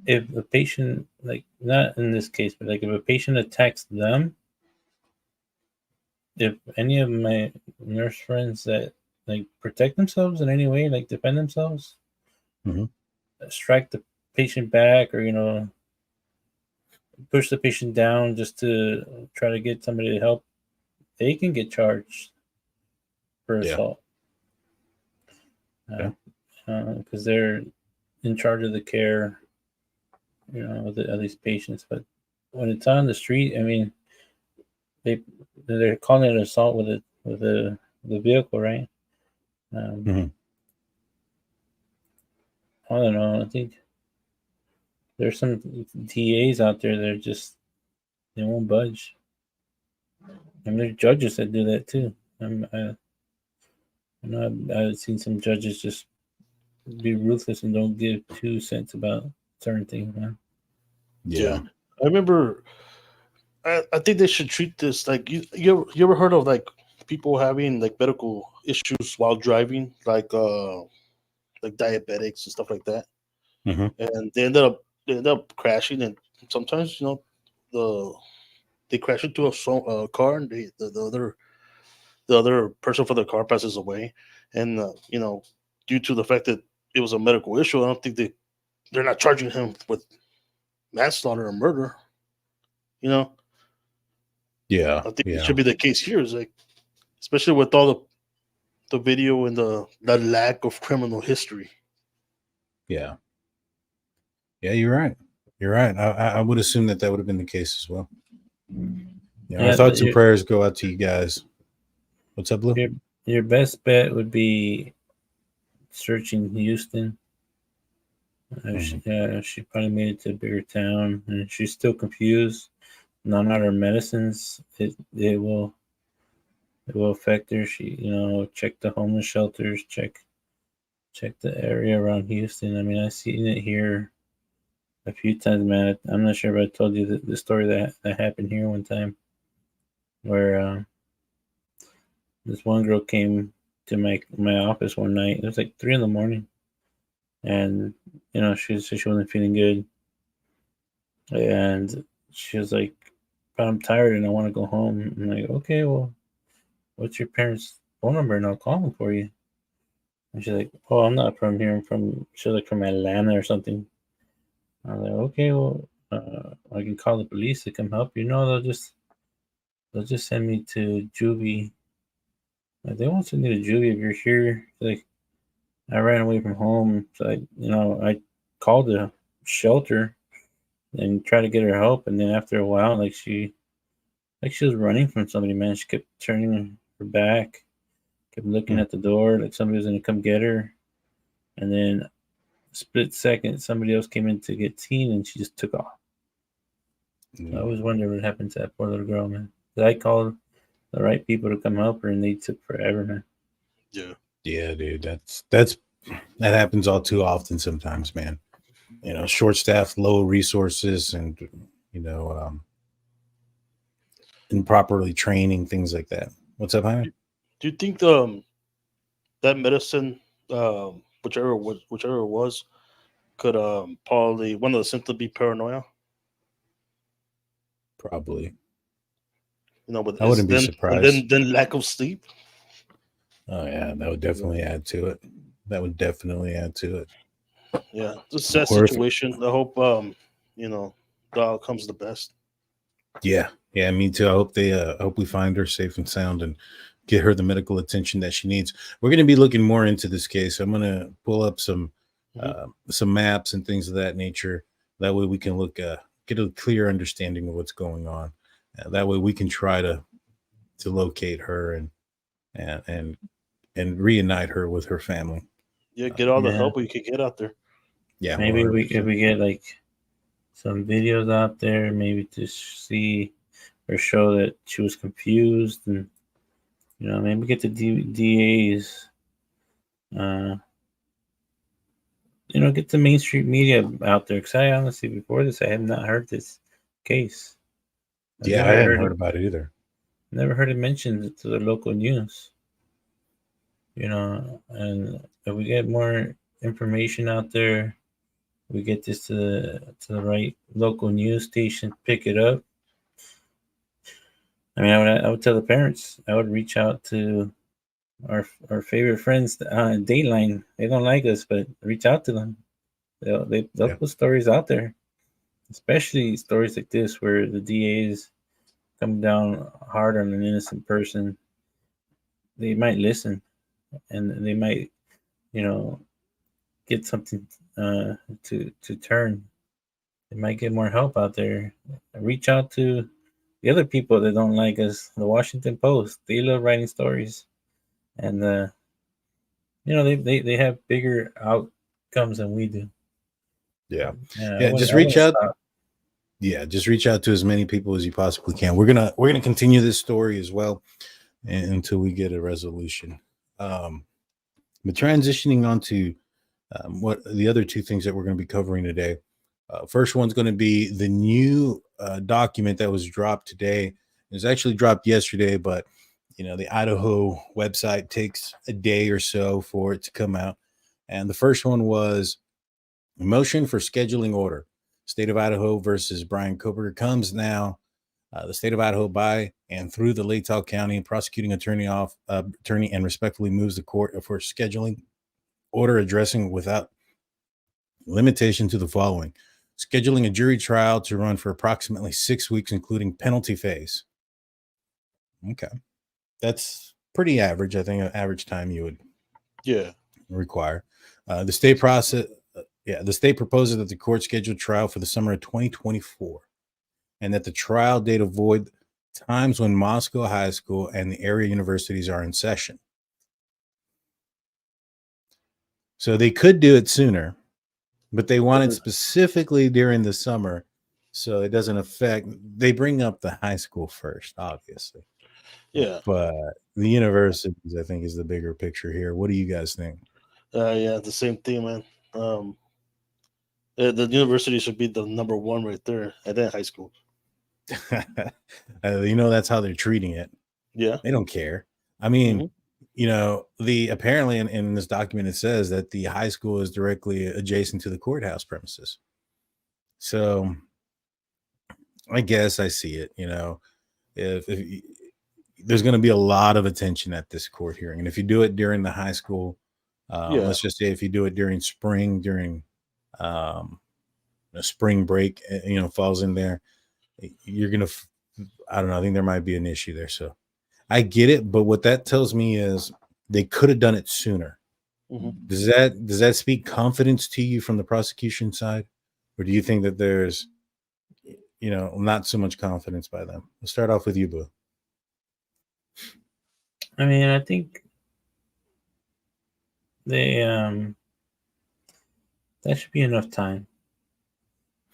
if a patient, like, not in this case, but like if a patient attacks them, if any of my nurse friends that like protect themselves in any way, like defend themselves, strike the patient back, or push the patient down just to try to get somebody to help, they can get charged for assault. Because they're in charge of the care, of these patients. But when it's on the street, I mean, they're calling it assault with the vehicle, right? I don't know. I think there's some DAs out there that they won't budge. And there's judges that do that too. I've seen some judges just be ruthless and don't give 2 cents about certain things, man. Yeah. I remember, I think they should treat this like, you ever heard of like people having like medical issues while driving, like diabetics and stuff like that, and they end up crashing, and sometimes they crash into a car, and the other person for the car passes away, and due to the fact that it was a medical issue, I don't think they're not charging him with manslaughter or murder. I think it should be the case here. Is like, especially with all the video and the lack of criminal history. Yeah, you're right. You're right. I would assume that would have been the case as well. Our thoughts and prayers go out to you guys. What's up, Blue? Your best bet would be searching Houston. She probably made it to a bigger town, and she's still confused. None of her medicines, it will affect her. She, check the homeless shelters, check the area around Houston. I mean, I've seen it here a few times, man. I'm not sure if I told you the story that happened here one time, where this one girl came to my office one night. It was like 3 a.m, and she wasn't feeling good, and she was like, "But I'm tired and I want to go home." I'm like, "Okay, well, what's your parents' phone number and I'll call them for you." And she's like, "Oh, I'm not from here. She's like from Atlanta or something." I was like, "Okay, well, I can call the police to come help you." "No, they'll just send me to juvie." Like, they won't send you to juvie if you're here. Like, I ran away from home, so I called the shelter and tried to get her help, and then after a while, she was running from somebody, man. She kept turning her back, kept looking at the door like somebody was gonna come get her, and then a split second, somebody else came in to get teen, and she just took off. So I always wonder what happened to that poor little girl, man. I called the right people to come help her, and they took forever, man. Yeah, dude. That happens all too often sometimes, man. Short staff, low resources, and improperly training, things like that. What's up, Jaime? Do you think that medicine, whichever it was, could probably one of the symptoms be paranoia? Probably. But I wouldn't be surprised. And then lack of sleep. Oh yeah, that would definitely add to it. Yeah, it's a sad situation. I hope the outcome's the best. Yeah, Yeah, me too. I hope we find her safe and sound and get her the medical attention that she needs. We're going to be looking more into this case. I'm going to pull up some maps and things of that nature. That way we can get a clear understanding of what's going on. That way we can try to locate her and reunite her with her family. Yeah, get all the Yeah. help we could get out there. Yeah, Maybe if 100%. we get like some videos out there, maybe to see or show that she was confused, and maybe get the DAs, get the mainstream media out there. Because I honestly, before this, I have not heard this case. Yeah, I hadn't heard about it either. Never heard it mentioned to the local news. And if we get more information out there, we get this to the right local news station, pick it up. I mean, I would tell the parents. I would reach out to our favorite friends on Dateline. They don't like us, but reach out to them. They'll put stories out there, especially stories like this where the DAs come down hard on an innocent person. They might listen, and they might, get something to turn. They might get more help out there. Reach out to the other people that don't like us. The Washington Post. They love writing stories, and they have bigger outcomes than we do. Yeah. Yeah. Just reach out. Yeah, just reach out to as many people as you possibly can. We're gonna continue this story as well until we get a resolution. But transitioning on to what the other two things that we're going to be covering today. First one's going to be the new document that was dropped today. It was actually dropped yesterday, but the Idaho website takes a day or so for it to come out. And the first one was a motion for scheduling order. State of Idaho versus Bryan Kohberger comes now. The state of Idaho by and through the Latah County prosecuting attorney and respectfully moves the court for scheduling order addressing without limitation to the following: scheduling a jury trial to run for approximately 6 weeks, including penalty phase. Okay. That's pretty average. I think an average time you would require. The state proposes that the court schedule trial for the summer of 2024 and that the trial date avoid times when Moscow High School and the area universities are in session. So they could do it sooner, but they want it specifically during the summer so it doesn't affect. They bring up the high school first, obviously. Yeah. But the universities, I think, is the bigger picture here. What do you guys think? Yeah, the same thing, man. The university should be the number one right there, and then high school. That's how they're treating it. Yeah. They don't care. I mean, apparently in this document, it says that the high school is directly adjacent to the courthouse premises. So I guess I see it, if there's going to be a lot of attention at this court hearing. And if you do it during the high school, let's just say if you do it during spring, during a spring break, falls in there, you're going to, I don't know, I think there might be an issue there. So I get it. But what that tells me is they could have done it sooner. Mm-hmm. Does that speak confidence to you from the prosecution side? Or do you think that there's, not so much confidence by them? We'll start off with you, Boo. I mean, I think they that should be enough time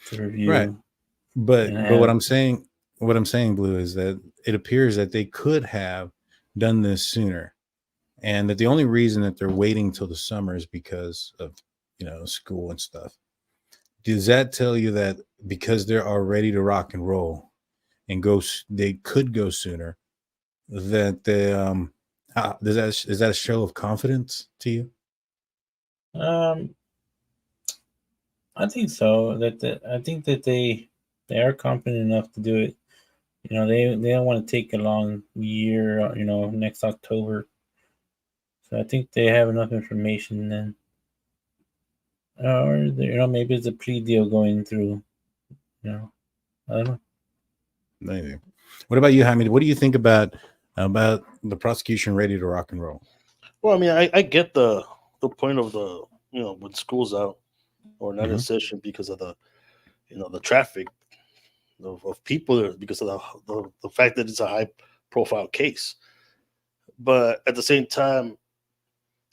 to review. Right. But what I'm saying, Blue, is that it appears that they could have done this sooner, and that the only reason that they're waiting till the summer is because of school and stuff. Does that tell you that because they are ready to rock and roll and they could go sooner? That they is that a show of confidence to you? I think so. I think that they are confident enough to do it. They don't want to take a long year. Next October. So I think they have enough information then. Or maybe it's a plea deal going through. I don't know. Amazing. What about you, Hamid? What do you think about the prosecution ready to rock and roll? Well, I mean, I get the point of the when school's out or not in Mhm. session because of the the traffic of people there because of the fact that it's a high profile case. But at the same time,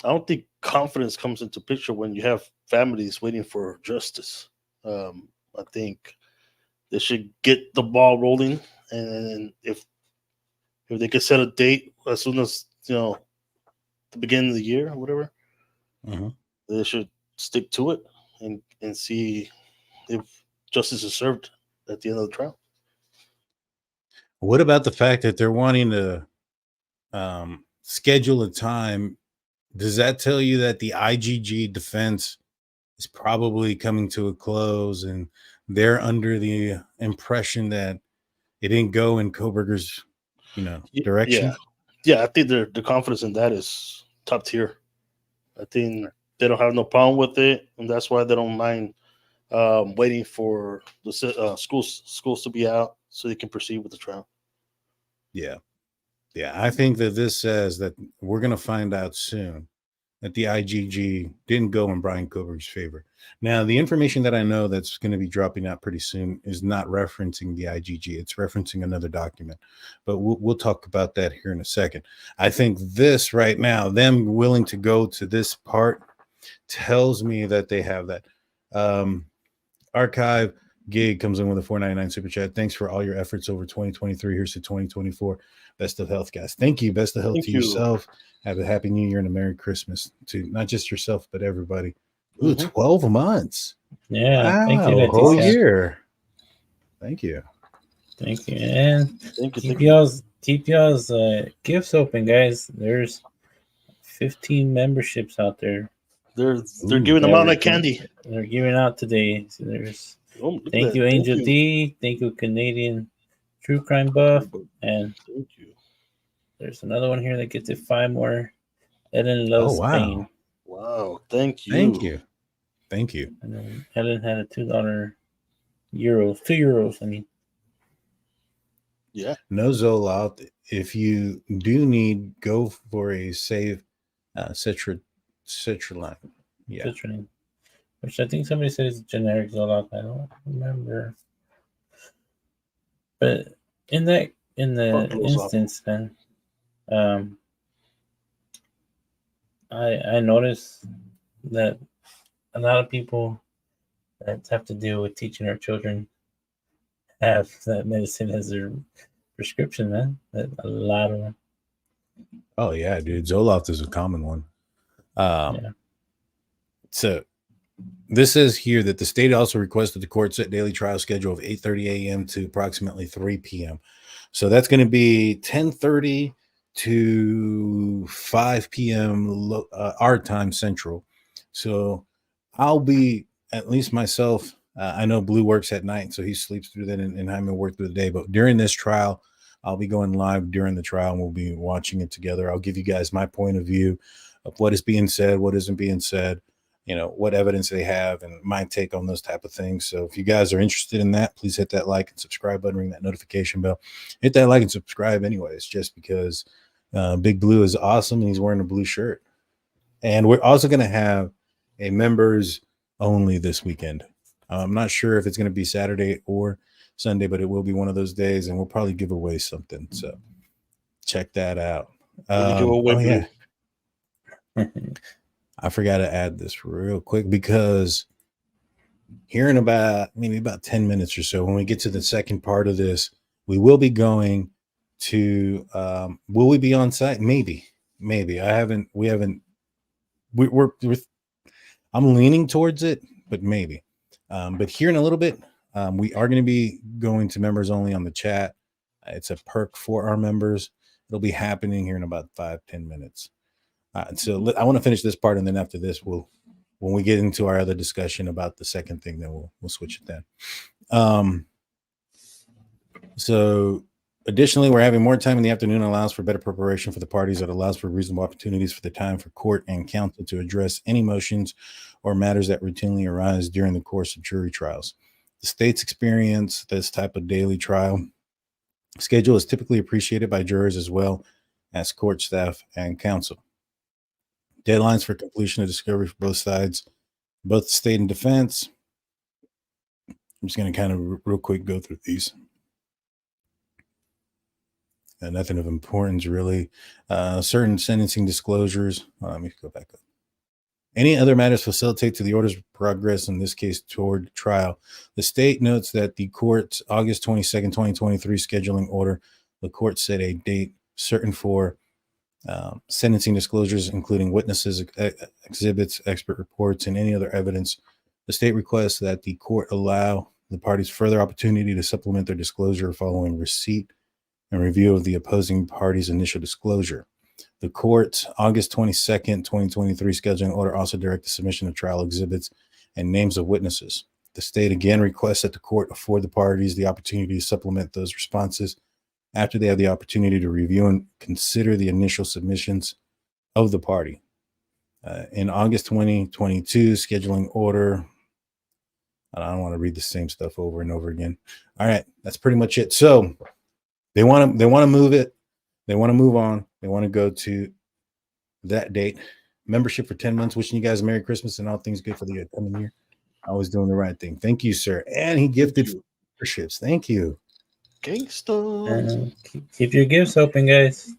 I don't think confidence comes into picture when you have families waiting for justice. I think they should get the ball rolling, and if they could set a date as soon as the beginning of the year or whatever, Mhm. they should stick to it and see if justice is served at the end of the trial. What about the fact that they're wanting to schedule a time? Does that tell you that the IGG defense is probably coming to a close and they're under the impression that it didn't go in Kohberger's, Yeah, direction? yeah. I think the confidence in that is top tier. I think they don't have no problem with it, and that's why they don't mind waiting for the schools to be out so they can proceed with the trial. Yeah. Yeah. I think that this says that we're going to find out soon that the IGG didn't go in Bryan Kohberger's favor. Now, the information that I know that's going to be dropping out pretty soon is not referencing the IGG. It's referencing another document, but we'll talk about that here in a second. I think this right now, them willing to go to this part tells me that they have that. Archive Gig comes in with a $4.99 super chat. Thanks for all your efforts over 2023. Here's to 2024. Best of health, guys. Thank you. Best of health Thank to you. yourself. Have a happy new year and a Merry Christmas to not just yourself, but everybody. Ooh, Mhm. 12 months. Yeah, thank you, Wow, whole Leticia. year. Thank you. Thank you, and Thank you. keep Thank you. y'all's gifts open, guys. There's 15 memberships out there. They're Ooh. giving them that out we're like candy. They're giving out today. So there's Oh, look at thank that. you, Angel Thank you. D. Thank you, Canadian True Crime Buff. And Thank you. there's another one here that gets it 5 more. Ellen loves wow. Spain. Wow. Thank you. Thank you. Thank you. And then Ellen had a $2 €2. I mean, Yeah. No Zoloft. If you do need, go for a save citrulline. Yeah. citrulline, which I think somebody said is generic Zoloft. I don't remember. But in the instance, man, I noticed that a lot of people that have to deal with teaching our children have that medicine as their prescription, man. That a lot of them. Oh yeah, dude. Zoloft is a common one. Yeah. So this says here that the state also requested the court set daily trial schedule of 8:30 a.m. to approximately 3 p.m. So that's going to be 10:30 to 5 p.m. Our time Central. So I'll be, at least myself, I know Blue works at night, so he sleeps through that, and I'm going to work through the day. But during this trial, I'll be going live during the trial, and we'll be watching it together. I'll give you guys my point of view of what is being said, what isn't being said, what evidence they have, and my take on those type of things. So if you guys are interested in that, please hit that like and subscribe button, ring that notification bell. Hit that like and subscribe anyways, just because Big Blue is awesome and he's wearing a blue shirt. And we're also going to have a members only this weekend. I'm not sure if it's going to be Saturday or Sunday, but it will be one of those days, and we'll probably give away something. So check that out. Yeah. I forgot to add this real quick, because here in about 10 minutes or so, when we get to the second part of this, we will be going to will we be on site? Maybe. We're I'm leaning towards it, but maybe. But here in a little bit, we are going to be going to members only on the chat. It's a perk for our members. It'll be happening here in about 5-10 minutes. So I want to finish this part, and then after this, when we get into our other discussion about the second thing, then we'll switch it then. So additionally, we're having more time in the afternoon. Allows for better preparation for the parties. That allows for reasonable opportunities for the time for court and counsel to address any motions or matters that routinely arise during the course of jury trials. The state's experience this type of daily trial Schedule is typically appreciated by jurors as well as court staff and counsel. Deadlines for completion of discovery for both sides, both the state and defense. I'm just going to kind of real quick go through these. Nothing of importance, really. Certain sentencing disclosures. Let me go back up. Any other matters facilitate to the order's progress, in this case, toward trial. The state notes that the court's August 22nd, 2023 scheduling order, the court set a date certain for sentencing disclosures, including witnesses, exhibits, expert reports, and any other evidence. The state requests that the court allow the parties further opportunity to supplement their disclosure following receipt and review of the opposing party's initial disclosure. The court's August 22nd, 2023 scheduling order also directs the submission of trial exhibits and names of witnesses. The state again requests that the court afford the parties the opportunity to supplement those responses after they have the opportunity to review and consider the initial submissions of the party. In August 2022 scheduling order, I don't want to read the same stuff over and over again. All right, that's pretty much it. So they want to move it. They want to move on. They want to go to that date. Membership for 10 months. Wishing you guys a Merry Christmas and all things good for the upcoming year. Always doing the right thing. Thank you, sir. And he gifted memberships. Thank you. Gangsta. Keep your gifts open, guys.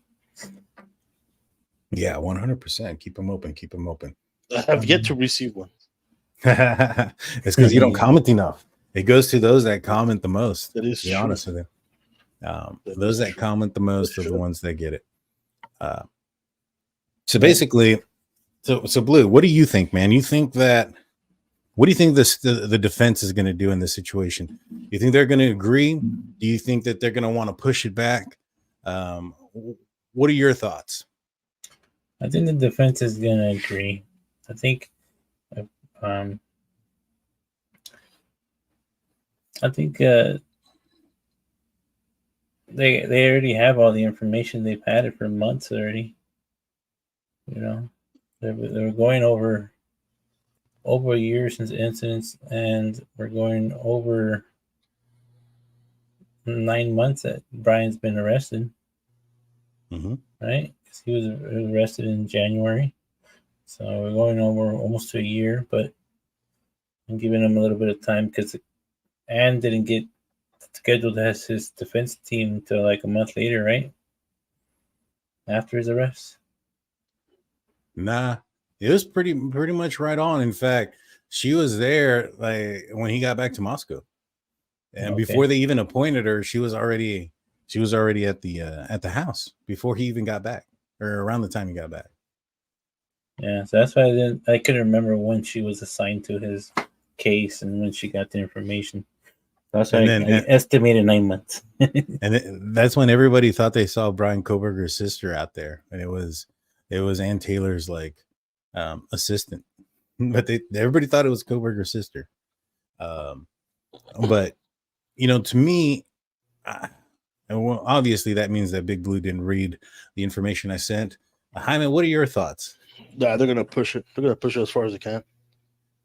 Yeah, 100%. Keep them open. Keep them open. I have yet to receive one. It's because you don't comment enough. It goes to those that comment the most. That is to be true. honest with you. Those that comment the most are the ones that get it. So basically, so Blue, what do you think, man? What do you think the defense is going to do in this situation? Do you think they're going to agree? Do you think that they're going to want to push it back? What are your thoughts? I think the defense is going to agree. I think they already have all the information. They've had it for months already. You know, they were going over a year since the incidents, and we're going over 9 months that Bryan's been arrested. Mm-hmm. Right? Because he was arrested in January. So we're going over almost to a year, but I'm giving him a little bit of time because Ann didn't get scheduled as his defense team until like a month later, right? After his arrest. Nah, it was pretty much right on. In fact, she was there like when he got back to Moscow, and before they even appointed her, she was already at the house before he even got back, or around the time he got back. Yeah, so that's why I couldn't remember when she was assigned to his case and when she got the information. That's why I estimated 9 months. And that's when everybody thought they saw Bryan Kohberger's sister out there, and it was Ann Taylor's like assistant, but everybody thought it was Kohberger's sister. But to me, well, obviously that means that Big Blue didn't read the information I sent. Hyman, what are your thoughts? Yeah, they're gonna push it. They're gonna push it as far as they can.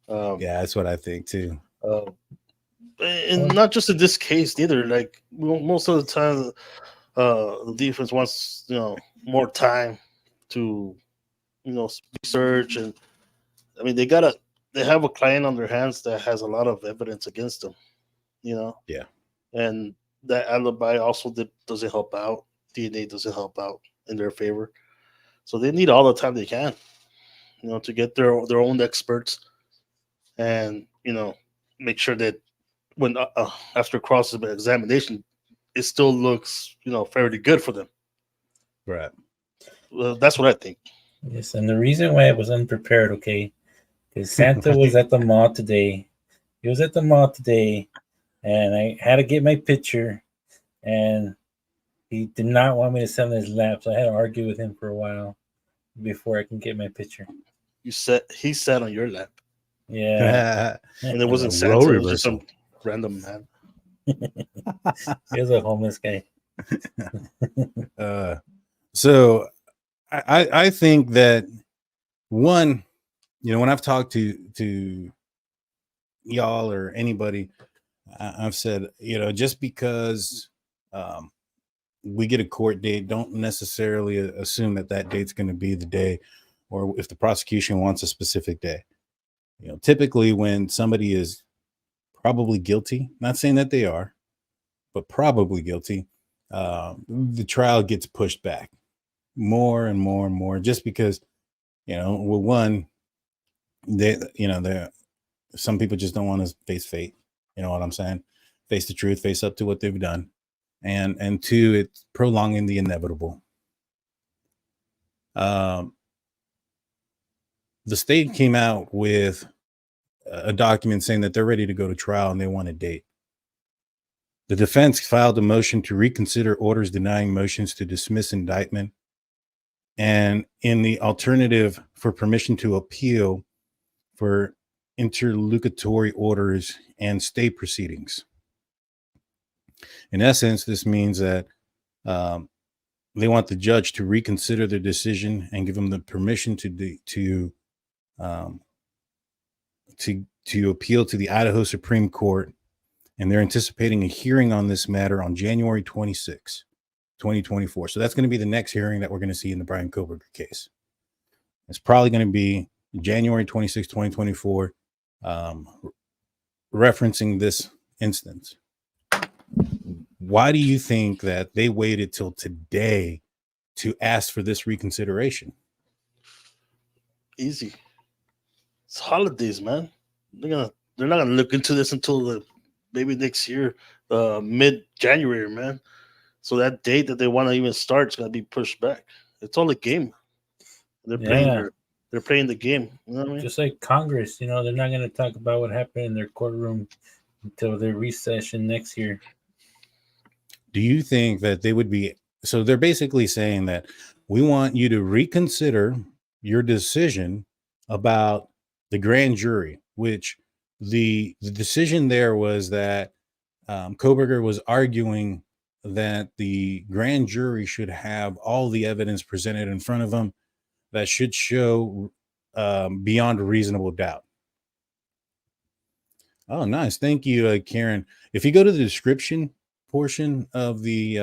Yeah, that's what I think too. And not just in this case either. Like most of the time, the defense wants more time to research, and I mean they have a client on their hands that has a lot of evidence against them. Yeah, and that alibi also doesn't help out. DNA doesn't help out in their favor, so they need all the time they can, to get their own experts, and make sure that when after cross examination, it still looks fairly good for them. Right. Well, that's what I think. Yes, and the reason why I was unprepared, because Santa was at the mall today. He was at the mall today, and I had to get my picture, and he did not want me to sit on his lap, so I had to argue with him for a while before I can get my picture. He sat on your lap. Yeah. And it wasn't Santa, it was just some random man. He was a homeless guy. So I think that one, when I've talked to y'all or anybody, I've said, just because we get a court date, don't necessarily assume that that date's going to be the day, or if the prosecution wants a specific day. Typically when somebody is probably guilty, not saying that they are, but probably guilty, the trial gets pushed back more and more and more, just because, well, one, some people just don't want to face fate. You know what I'm saying? Face the truth, face up to what they've done. And two, it's prolonging the inevitable. The state came out with a document saying that they're ready to go to trial and they want a date. The defense filed a motion to reconsider orders denying motions to dismiss indictment, and in the alternative for permission to appeal for interlocutory orders and stay proceedings. In essence, this means that they want the judge to reconsider their decision and give them the permission to appeal to the Idaho Supreme Court, and they're anticipating a hearing on this matter on January 26, 2024. So that's going to be the next hearing that we're going to see in the Bryan Kohberger case. It's probably going to be January 26, 2024, referencing this instance. Why do you think that they waited till today to ask for this reconsideration? Easy. It's holidays, man. They're not gonna look into this until maybe next year, mid-January, man. So that date that they want to even start is gonna be pushed back. It's all a game. They're playing the game. You know what I mean? Just like Congress, they're not going to talk about what happened in their courtroom until their recession next year. Do you think that they would be? So they're basically saying that we want you to reconsider your decision about the grand jury, which the decision there was that Kohberger was arguing that the grand jury should have all the evidence presented in front of them that should show beyond a reasonable doubt. Oh, nice. Thank you, Karen. If you go to the description portion of the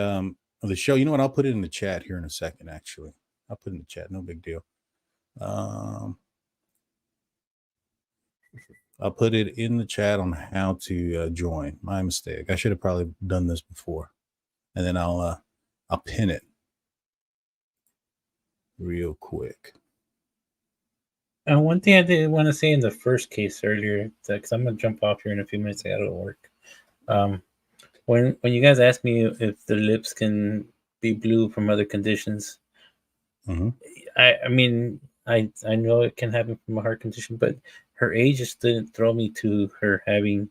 show, you know what? I'll put it in the chat here in a second, actually. I'll put it in the chat. No big deal. I'll put it in the chat on how to join. My mistake. I should have probably done this before. And then I'll pin it real quick. And one thing I did want to say in the first case earlier, because I'm going to jump off here in a few minutes. I got to work. When you guys asked me if the lips can be blue from other conditions, I mean, I know it can happen from a heart condition, but her age just didn't throw me to her having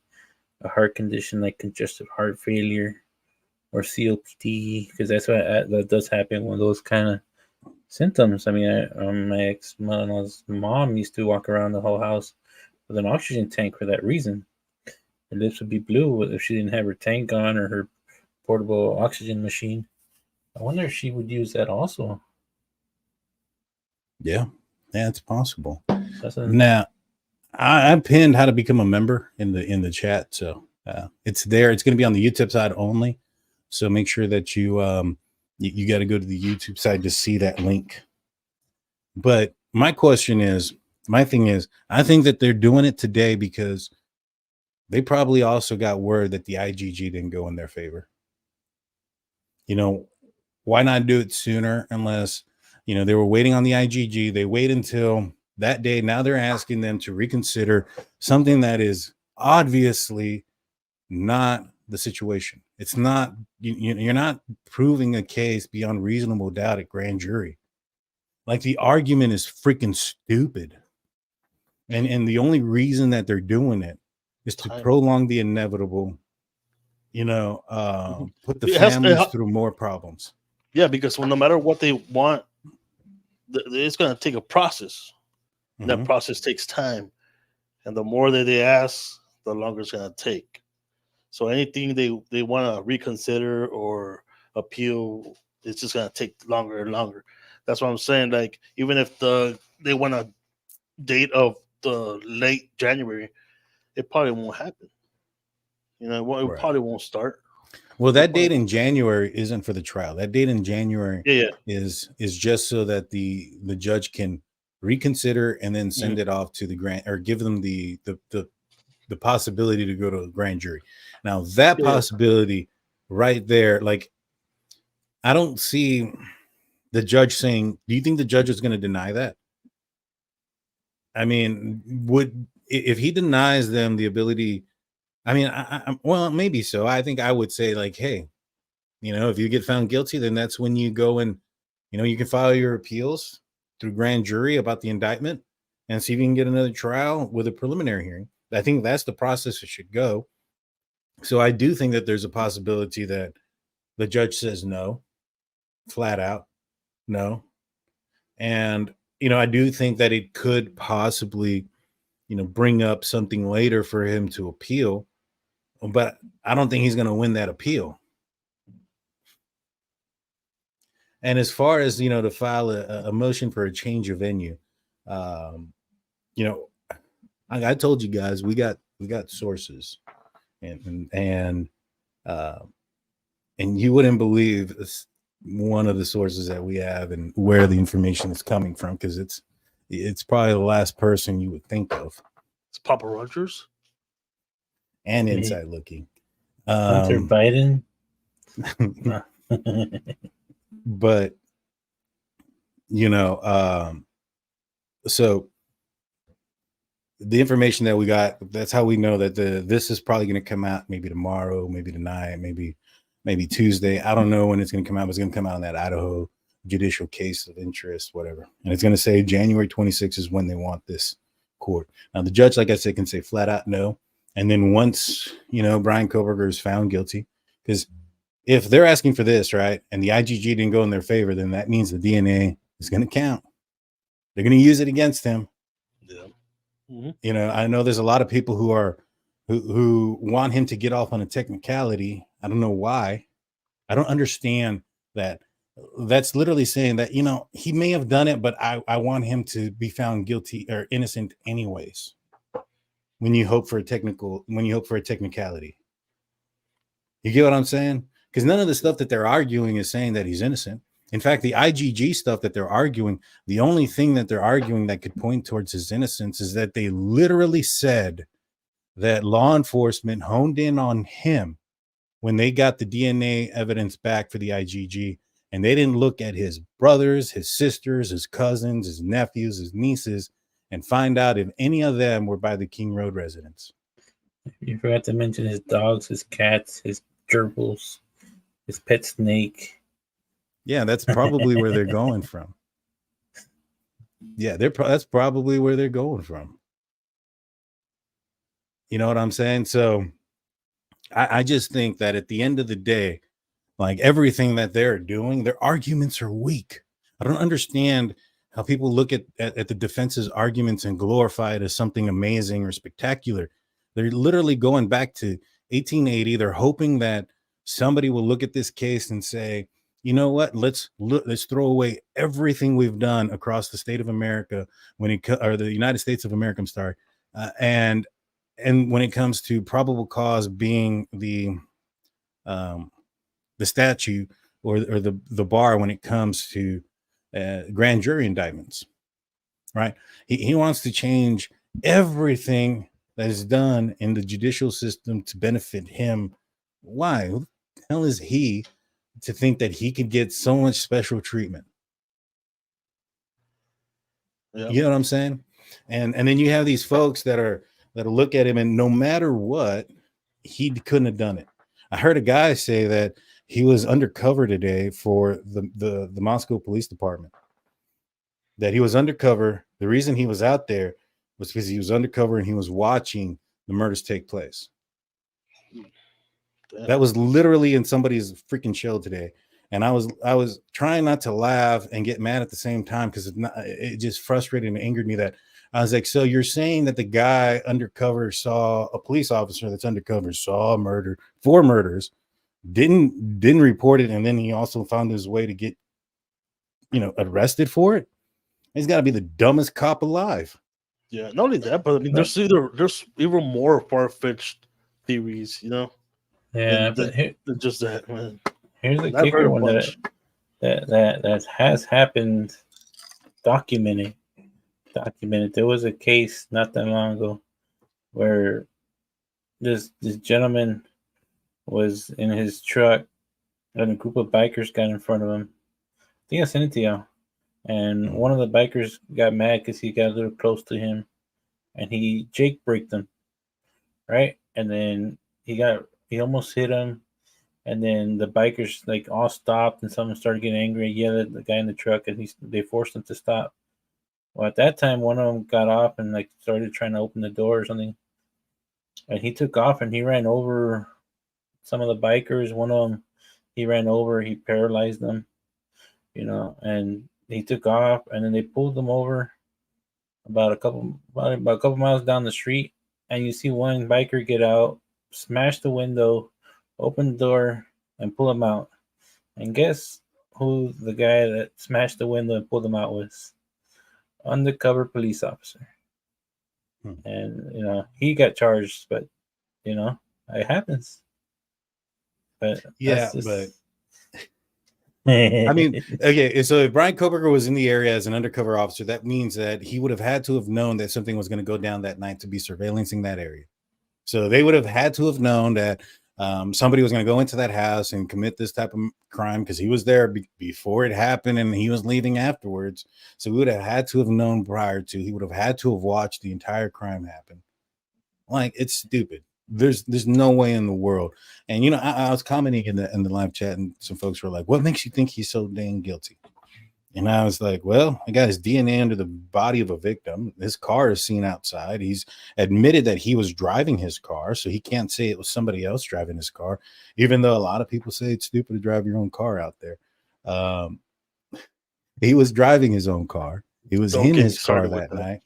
a heart condition like congestive heart failure or COPD, because that's what that does happen when those kind of symptoms. I mean, my ex-mother's mom used to walk around the whole house with an oxygen tank for that reason. Her lips would be blue if she didn't have her tank on or her portable oxygen machine. I wonder if she would use that also. Yeah, it's possible. Now, I pinned how to become a member in the chat, so it's there. It's going to be on the YouTube side only, so make sure that you got to go to the YouTube side to see that link. But my thing is, I think that they're doing it today because they probably also got word that the IGG didn't go in their favor. Why not do it sooner unless, they were waiting on the IGG. They wait until that day. Now they're asking them to reconsider something that is obviously not the situation. It's not, you're not proving a case beyond reasonable doubt at grand jury. Like, the argument is freaking stupid. And the only reason that they're doing it is to prolong the inevitable, put the families through more problems. Yeah, because no matter what they want, it's going to take a process. That process takes time. And the more that they ask, the longer it's going to take. So anything they want to reconsider or appeal, it's just going to take longer and longer. That's what I'm saying. Like, even if they want a date of the late January, it probably won't happen. It probably won't start. Well, that date in January isn't for the trial. That date in January is just so that the judge can reconsider and then send it off to the grand, or give them the possibility to go to a grand jury. Now that possibility right there, like, I don't see the judge saying, do you think the judge is going to deny that? I mean, if he denies them the ability, I mean, well, maybe so. I think I would say, like, hey, if you get found guilty, then that's when you go and, you can file your appeals through grand jury about the indictment and see if you can get another trial with a preliminary hearing. I think that's the process it should go. So I do think that there's a possibility that the judge says no, flat out, no. And, I do think that it could possibly, bring up something later for him to appeal, but I don't think he's going to win that appeal. And as far as, to file a motion for a change of venue, I told you guys, we got sources, and you wouldn't believe one of the sources that we have and where the information is coming from, because it's probably the last person you would think of. It's Papa Rogers and Inside Looking. Hunter Biden. But so the information that we got, that's how we know that this is probably going to come out maybe tomorrow, maybe tonight, maybe Tuesday. I don't know when it's going to come out. It's going to come out in that Idaho judicial case of interest, whatever. And it's going to say January 26th is when they want this court. Now, the judge, like I said, can say flat out no. And then once, Bryan Kohberger is found guilty, because if they're asking for this, right, and the IGG didn't go in their favor, then that means the DNA is going to count. They're going to use it against him. Yeah. Mm-hmm. I know there's a lot of people who want him to get off on a technicality. I don't know why. I don't understand that. That's literally saying that, he may have done it, but I want him to be found guilty or innocent anyways. When you hope for a technicality. You get what I'm saying? Because none of the stuff that they're arguing is saying that he's innocent. In fact, the IGG stuff that they're arguing, the only thing that they're arguing that could point towards his innocence is that they literally said that law enforcement honed in on him when they got the DNA evidence back for the IGG, and they didn't look at his brothers, his sisters, his cousins, his nephews, his nieces, and find out if any of them were by the King Road residence. You forgot to mention his dogs, his cats, his gerbils, his pet snake. Yeah, that's probably where they're going from. Yeah, that's probably where they're going from. You know what I'm saying? So I just think that at the end of the day, like, everything that they're doing, their arguments are weak. I don't understand how people look at the defense's arguments and glorify it as something amazing or spectacular. They're literally going back to 1880. They're hoping that somebody will look at this case and say, you know what, let's throw away everything we've done across the state of America or the United States of America, I'm sorry. And when it comes to probable cause being the statute or the bar when it comes to grand jury indictments, right? He wants to change everything that is done in the judicial system to benefit him. Why? Who the hell is he to think that he could get so much special treatment? Yep. You know what I'm saying? And then you have these folks that'll look at him, and no matter what, he couldn't have done it. I heard a guy say that he was undercover today for the Moscow Police Department. That he was undercover. The reason he was out there was because he was undercover and he was watching the murders take place. That was literally in somebody's freaking show today. And I was trying not to laugh and get mad at the same time, because it just frustrated and angered me that I was like, so you're saying that the guy undercover saw a police officer that's undercover saw a murder, 4 murders, didn't report it, and then he also found his way to get, arrested for it? He's got to be the dumbest cop alive. Yeah, not only that, but I mean, there's even more far-fetched theories, Yeah, but just that, man. here's the I've heard kicker a one bunch. that has happened, documented. There was a case not that long ago where this gentleman was in his truck and a group of bikers got in front of him. I think I sent it to y'all. And one of the bikers got mad because he got a little close to him, and he Jake braked him, right? And then he almost hit him, and then the bikers like all stopped, and someone started getting angry and yelled at the guy in the truck, and they forced him to stop. Well, at that time, one of them got off and like started trying to open the door or something, and he took off and he ran over some of the bikers. One of them, he ran over, he paralyzed them, and he took off, and then they pulled him over about a couple miles down the street, and you see one biker get out, smash the window, open the door, and pull him out. And guess who the guy that smashed the window and pulled him out was? Undercover police officer. And he got charged, but it happens. But yeah, but I mean, okay, so if Bryan Kohberger was in the area as an undercover officer, that means that he would have had to have known that something was going to go down that night to be surveillancing that area. So they would have had to have known that somebody was going to go into that house and commit this type of crime because he was there before it happened and he was leaving afterwards. So we would have had to have known prior to. He would have had to have watched the entire crime happen. Like, it's stupid. There's no way in the world. And I was commenting in the live chat, and some folks were like, "What makes you think he's so dang guilty?" And I was like, "Well, I got his DNA under the body of a victim. His car is seen outside. He's admitted that he was driving his car, so he can't say it was somebody else driving his car, even though a lot of people say it's stupid to drive your own car out there. He was driving his own car. He was in his car that night.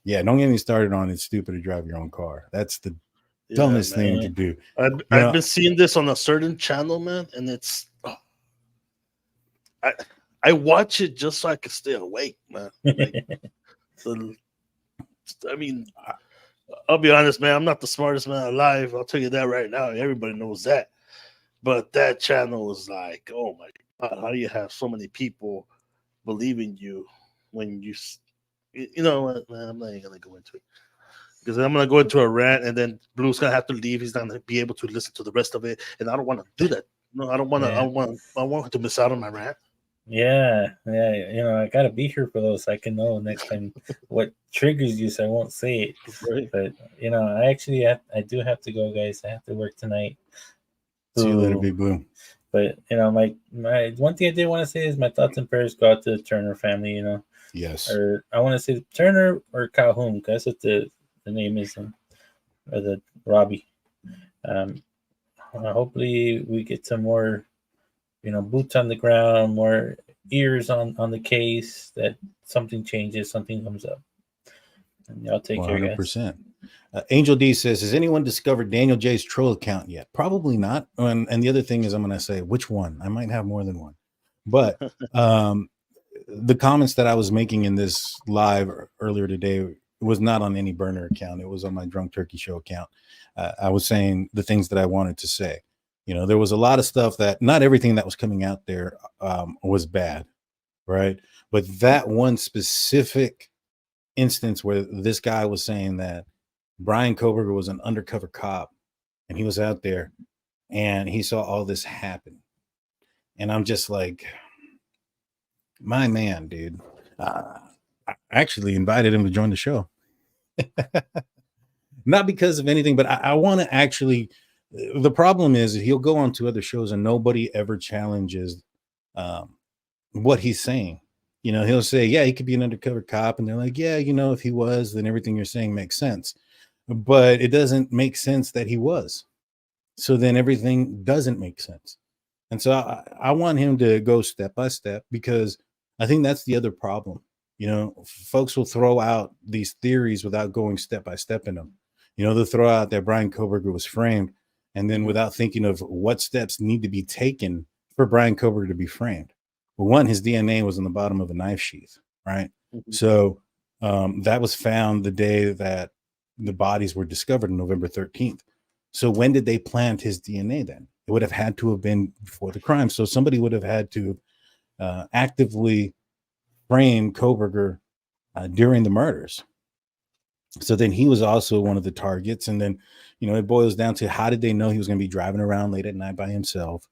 Yeah, don't get me started on it's stupid to drive your own car. That's the dumbest thing to do. I've been seeing this on a certain channel, man, and it's I watch it just so I can stay awake, man. I mean, I'll be honest, man. I'm not the smartest man alive. I'll tell you that right now. Everybody knows that. But that channel is like, oh my God, how do you have so many people believing you when you know what, man? I'm not even gonna go into it. Because I'm going to go into a rant, and then Blue's going to have to leave. He's not going to be able to listen to the rest of it, and I don't want to do that. No, I don't want to. I want to miss out on my rant. Yeah. I got to be here for those. So I can know next time what triggers you, so I won't say it. Right. But I do have to go, guys. I have to work tonight. See you later, Big Blue. But my one thing I did want to say is my thoughts and prayers go out to the Turner family. Yes. Or I want to say Turner or Calhoun, because that's what the name is, or the Robbie. Hopefully we get some more, boots on the ground, more ears on the case, that something changes, something comes up. And y'all take care, guys. 100%. Angel D says, has anyone discovered Daniel J's troll account yet? Probably not. And the other thing is, I'm going to say, which one? I might have more than one. But the comments that I was making in this live earlier today was not on any burner account. It was on my Drunk Turkey Show account. I was saying the things that I wanted to say. There was a lot of stuff that not everything that was coming out there was bad, right? But that one specific instance where this guy was saying that Bryan Kohberger was an undercover cop and he was out there and he saw all this happen. And I'm just like, my man, dude. I actually invited him to join the show. Not because of anything, but I want to actually. The problem is he'll go on to other shows and nobody ever challenges what he's saying. He'll say, yeah, he could be an undercover cop. And they're like, yeah, if he was, then everything you're saying makes sense. But it doesn't make sense that he was. So then everything doesn't make sense. And so I want him to go step by step, because I think that's the other problem. Folks will throw out these theories without going step by step in them. They'll throw out that Bryan Kohberger was framed, and then without thinking of what steps need to be taken for Bryan Kohberger to be framed. Well, one, his DNA was in the bottom of a knife sheath, right? Mm-hmm. So that was found the day that the bodies were discovered, on November 13th. So when did they plant his DNA then? It would have had to have been before the crime. So somebody would have had to actively frame Kohberger during the murders. So then he was also one of the targets. And then, it boils down to, how did they know he was going to be driving around late at night by himself?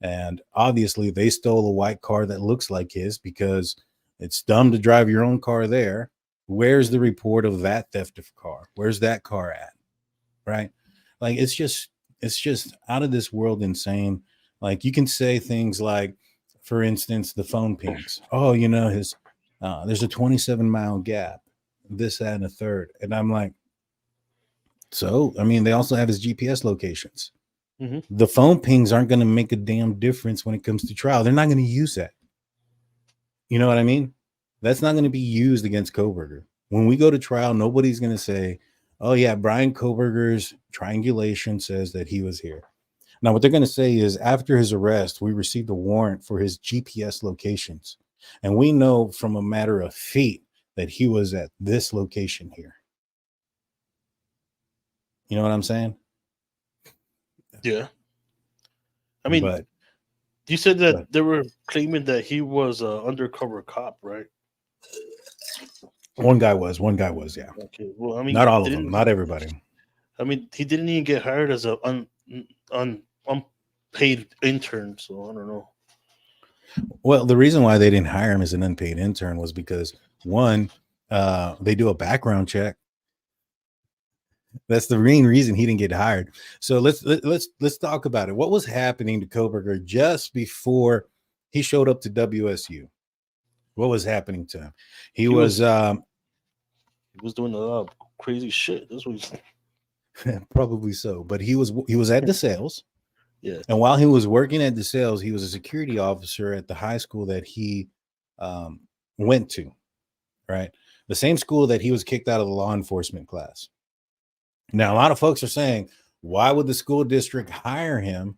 And obviously they stole a white car that looks like his, because it's dumb to drive your own car there. Where's the report of that theft of car? Where's that car at? Right? Like, it's just out of this world insane. Like, you can say things like, for instance, the phone pings. Oh, his there's a 27-mile gap, this, that, and a third. And I'm like, so, they also have his GPS locations. Mm-hmm. The phone pings aren't going to make a damn difference when it comes to trial. They're not going to use that. You know what I mean? That's not going to be used against Kohberger. When we go to trial, nobody's going to say, oh yeah, Bryan Kohberger's triangulation says that he was here. Now, what they're going to say is, after his arrest, we received a warrant for his GPS locations. And we know from a matter of feet that he was at this location here. You know what I'm saying? Yeah. But you said that they were claiming that he was an undercover cop, right? One guy was, yeah. Okay. Well, not all of them, not everybody. He didn't even get hired as a unpaid intern, so I don't know. Well, the reason why they didn't hire him as an unpaid intern was because, one, they do a background check. That's the main reason he didn't get hired. So let's talk about it. What was happening to Kohberger just before he showed up to WSU? What was happening to him? He was doing a lot of crazy shit. This was probably so, but he was at the sales. Yeah. And while he was working at the sales, he was a security officer at the high school that he went to, right? The same school that he was kicked out of the law enforcement class. Now, a lot of folks are saying, why would the school district hire him,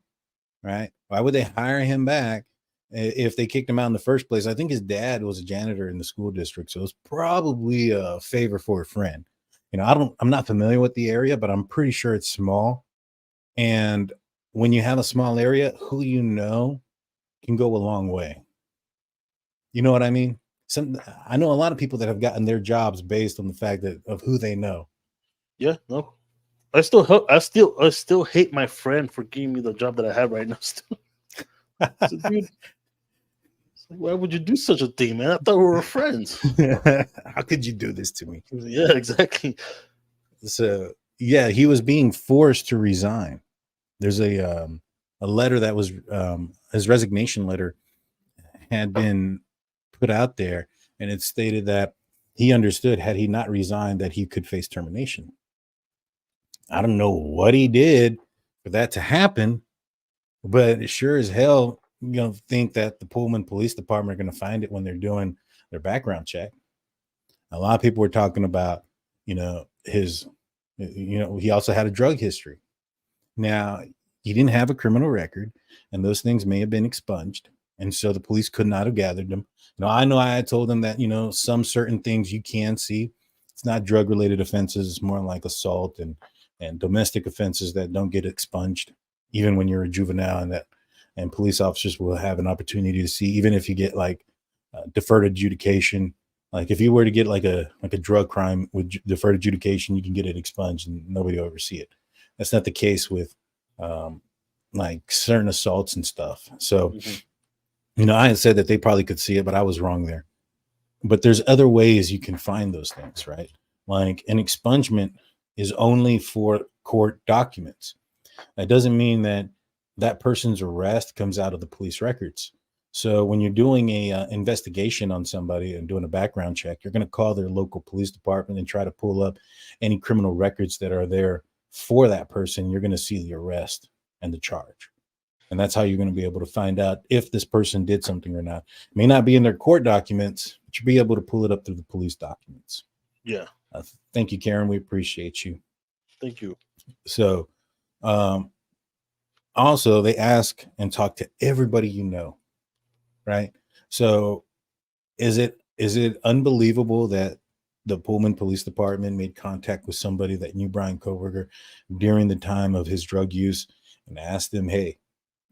right? Why would they hire him back if they kicked him out in the first place? I think his dad was a janitor in the school district, so it's probably a favor for a friend. I'm not familiar with the area, but I'm pretty sure it's small. And when you have a small area, who can go a long way. You know what I mean? I know a lot of people that have gotten their jobs based on the fact of who they know. Yeah, no. I still hate my friend for giving me the job that I have right now. Still. So, dude, why would you do such a thing, man? I thought we were friends. How could you do this to me? Yeah, exactly. So yeah, he was being forced to resign. There's a letter that was his resignation letter had been put out there, and it stated that he understood, had he not resigned, that he could face termination. I don't know what he did for that to happen, but sure as hell, think that the Pullman Police Department are going to find it when they're doing their background check. A lot of people were talking about, he also had a drug history. Now, he didn't have a criminal record, and those things may have been expunged. And so the police could not have gathered them. I know I had told them that, some certain things you can see. It's not drug-related offenses. It's more like assault and domestic offenses that don't get expunged, even when you're a juvenile, and police officers will have an opportunity to see, even if you get like deferred adjudication. Like if you were to get like a drug crime with deferred adjudication, you can get it expunged and nobody will ever see it. That's not the case with like certain assaults and stuff. So, I had said that they probably could see it, but I was wrong there. But there's other ways you can find those things, right? Like an expungement is only for court documents. That doesn't mean that person's arrest comes out of the police records. So when you're doing a investigation on somebody and doing a background check, you're going to call their local police department and try to pull up any criminal records that are there for that person. You're going to see the arrest and the charge. And that's how you're going to be able to find out if this person did something or not. It may not be in their court documents, but you'll be able to pull it up through the police documents. Yeah. Thank you, Karen. We appreciate you. Thank you. So also, they ask and talk to everybody right? So is it unbelievable that the Pullman Police Department made contact with somebody that knew Bryan Kohberger during the time of his drug use and asked him, hey,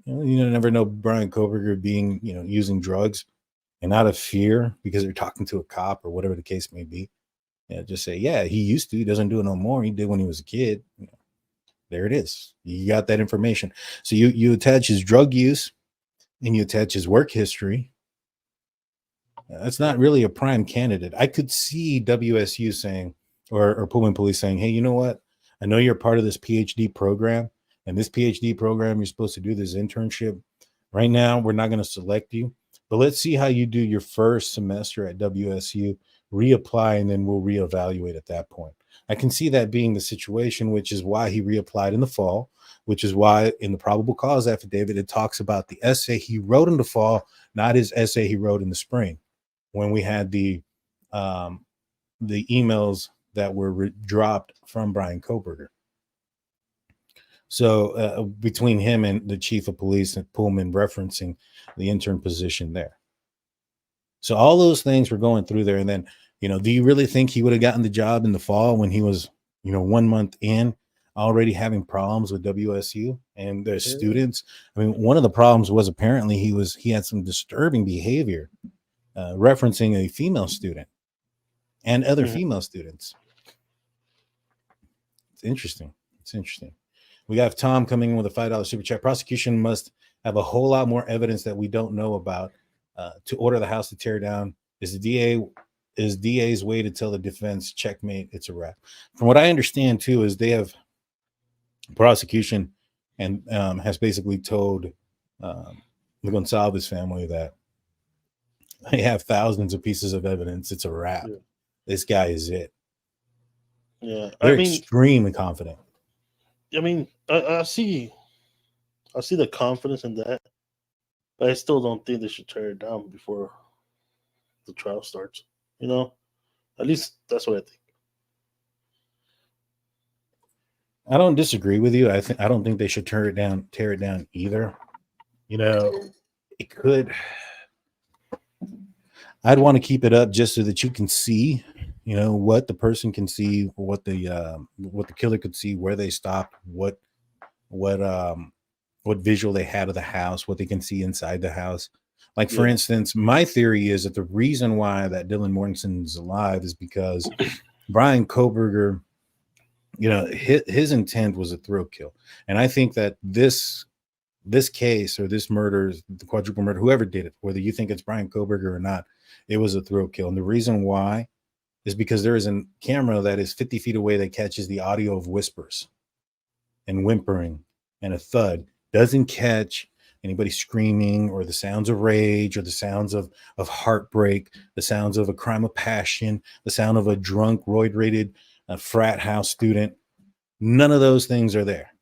you never know Bryan Kohberger being, using drugs, and out of fear because they're talking to a cop or whatever the case may be. Just say, yeah, he used to, he doesn't do it no more. He did when he was a kid. There it is. You got that information. So you attach his drug use and you attach his work history. That's not really a prime candidate. I could see WSU saying, or Pullman Police saying, hey, you know what? I know you're part of this PhD program, and this PhD program, you're supposed to do this internship. Right now, we're not going to select you, but let's see how you do your first semester at WSU, reapply, and then we'll reevaluate at that point. I can see that being the situation, which is why he reapplied in the fall, which is why in the probable cause affidavit, it talks about the essay he wrote in the fall, not his essay he wrote in the spring, when we had the emails that were dropped from Bryan Kohberger. So between him and the chief of police at Pullman referencing the intern position there. So all those things were going through there. And then, do you really think he would have gotten the job in the fall when he was, 1 month in, already having problems with WSU and their students? I mean, one of the problems was apparently he had some disturbing behavior, referencing a female student and other female students. It's interesting. We have Tom coming in with a $5 super chat. Prosecution must have a whole lot more evidence that we don't know about to order the house to tear down. Is DA's way to tell the defense, checkmate, it's a wrap. From what I understand too, is they have prosecution and has basically told the Goncalves family that they have thousands of pieces of evidence. It's a wrap. Yeah. This guy is it. Yeah, they're extremely confident. I mean, I see the confidence in that, but I still don't think they should tear it down before the trial starts. At least that's what I think. I don't disagree with you. I don't think they should tear it down either. It could. I'd want to keep it up just so that you can see, what the person can see, what the killer could see, where they stopped, what visual they had of the house, what they can see inside the house. Like, for instance, my theory is that the reason why that Dylan Mortenson is alive is because Bryan Kohberger, his intent was a thrill kill. And I think that this case or this murder, the quadruple murder, whoever did it, whether you think it's Bryan Kohberger or not, it was a thrill kill. And the reason why is because there is a camera that is 50 feet away that catches the audio of whispers and whimpering and a thud. Doesn't catch anybody screaming or the sounds of rage or the sounds of heartbreak, the sounds of a crime of passion, the sound of a drunk, roid-rated frat house student. None of those things are there.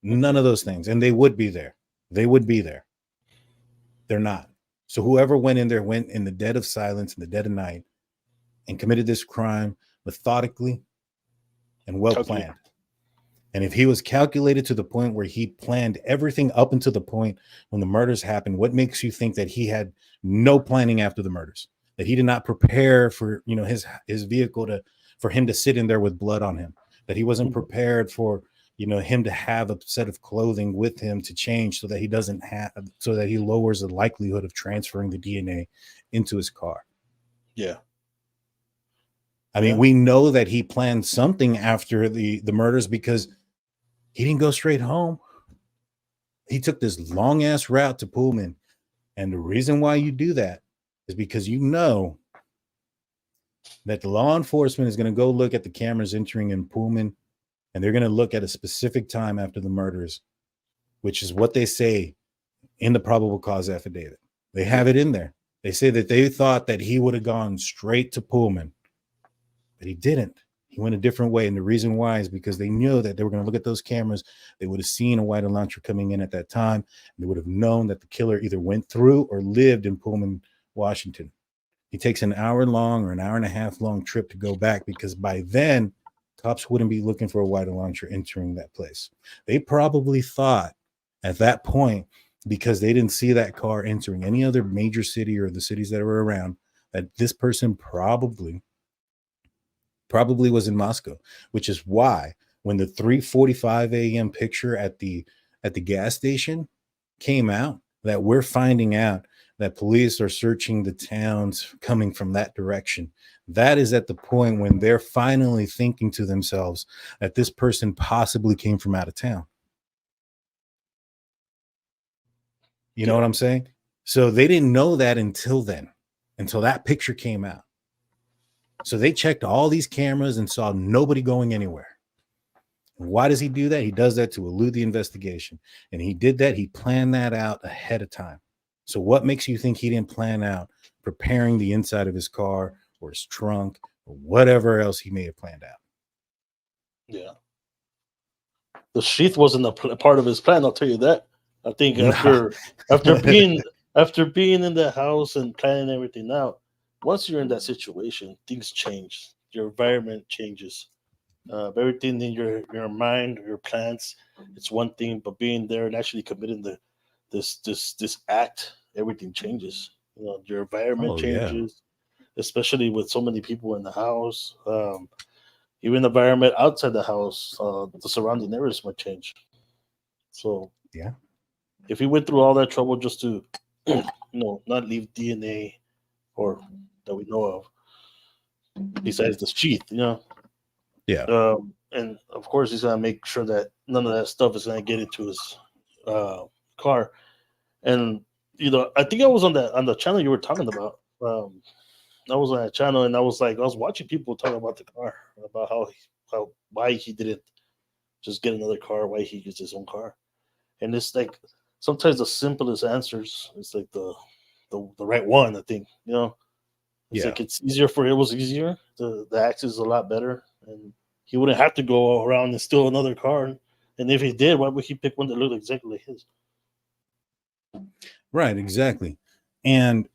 None of those things. And they would be there. They're not. So whoever went in there went in the dead of silence, in the dead of night, and committed this crime methodically and well planned. And if he was calculated to the point where he planned everything up until the point when the murders happened, what makes you think that he had no planning after the murders? That he did not prepare for, his vehicle for him to sit in there with blood on him? That he wasn't prepared for, him to have a set of clothing with him to change so that he lowers the likelihood of transferring the DNA into his car? Yeah. I mean, we know that he planned something after the murders because he didn't go straight home. He took this long ass route to Pullman. And the reason why you do that is because you know that the law enforcement is going to go look at the cameras entering in Pullman, and they're going to look at a specific time after the murders, which is what they say in the probable cause affidavit. They have it in there. They say that they thought that he would have gone straight to Pullman, but he didn't. He went a different way. And the reason why is because they knew that they were going to look at those cameras. They would have seen a white Elantra coming in at that time. And they would have known that the killer either went through or lived in Pullman, Washington. He takes an hour-long or an hour-and-a-half long trip to go back because by then, cops wouldn't be looking for a white Elantra entering that place. They probably thought at that point, because they didn't see that car entering any other major city or the cities that were around, that this person probably probably was in Moscow, which is why when the 3:45 a.m. picture at the gas station came out, that we're finding out that police are searching the towns coming from that direction. That is at the point when they're finally thinking to themselves that this person possibly came from out of town. You know what I'm saying? So they didn't know that until then, until that picture came out. So they checked all these cameras and saw nobody going anywhere. Why does he do that? He does that to elude the investigation. And he did that. He planned that out ahead of time. So what makes you think he didn't plan out preparing the inside of his car or his trunk or whatever else he may have planned out? Yeah. The sheath wasn't a part of his plan, I'll tell you that. I think after being in the house and planning everything out, once you're in that situation, things change. Your environment changes. Everything in your mind, your plans, it's one thing, but being there and actually committing this act, everything changes. Your environment changes, especially with so many people in the house. Even the environment outside the house, the surrounding areas might change. So yeah, if he went through all that trouble just to, not leave DNA, or that we know of, besides the sheath, yeah, and of course he's gonna make sure that none of that stuff is gonna get into his car. And I think I was on the channel you were talking about. I was on that channel, and I was watching people talk about the car, about why he didn't just get another car, why he used his own car. And it's like sometimes the simplest answers, it's like the right one, I think. It's like it was easier. The access is a lot better, and he wouldn't have to go around and steal another car. And if he did, why would he pick one that looked exactly like his? Right, exactly. And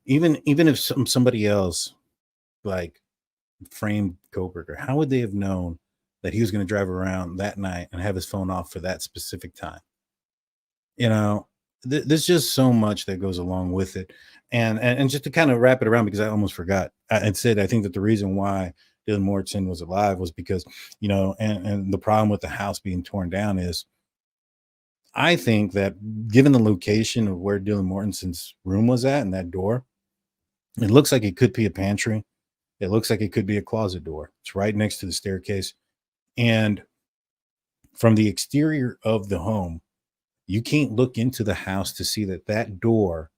even if somebody else like framed Kohberger, how would they have known that he was going to drive around that night and have his phone off for that specific time? There's just so much that goes along with it. And just to kind of wrap it around, because I almost forgot, I said I think that the reason why Dylan Mortenson was alive was because, and the problem with the house being torn down is, I think that given the location of where Dylan Mortenson's room was at and that door, it looks like it could be a pantry. It looks like it could be a closet door. It's right next to the staircase. And from the exterior of the home, you can't look into the house to see that door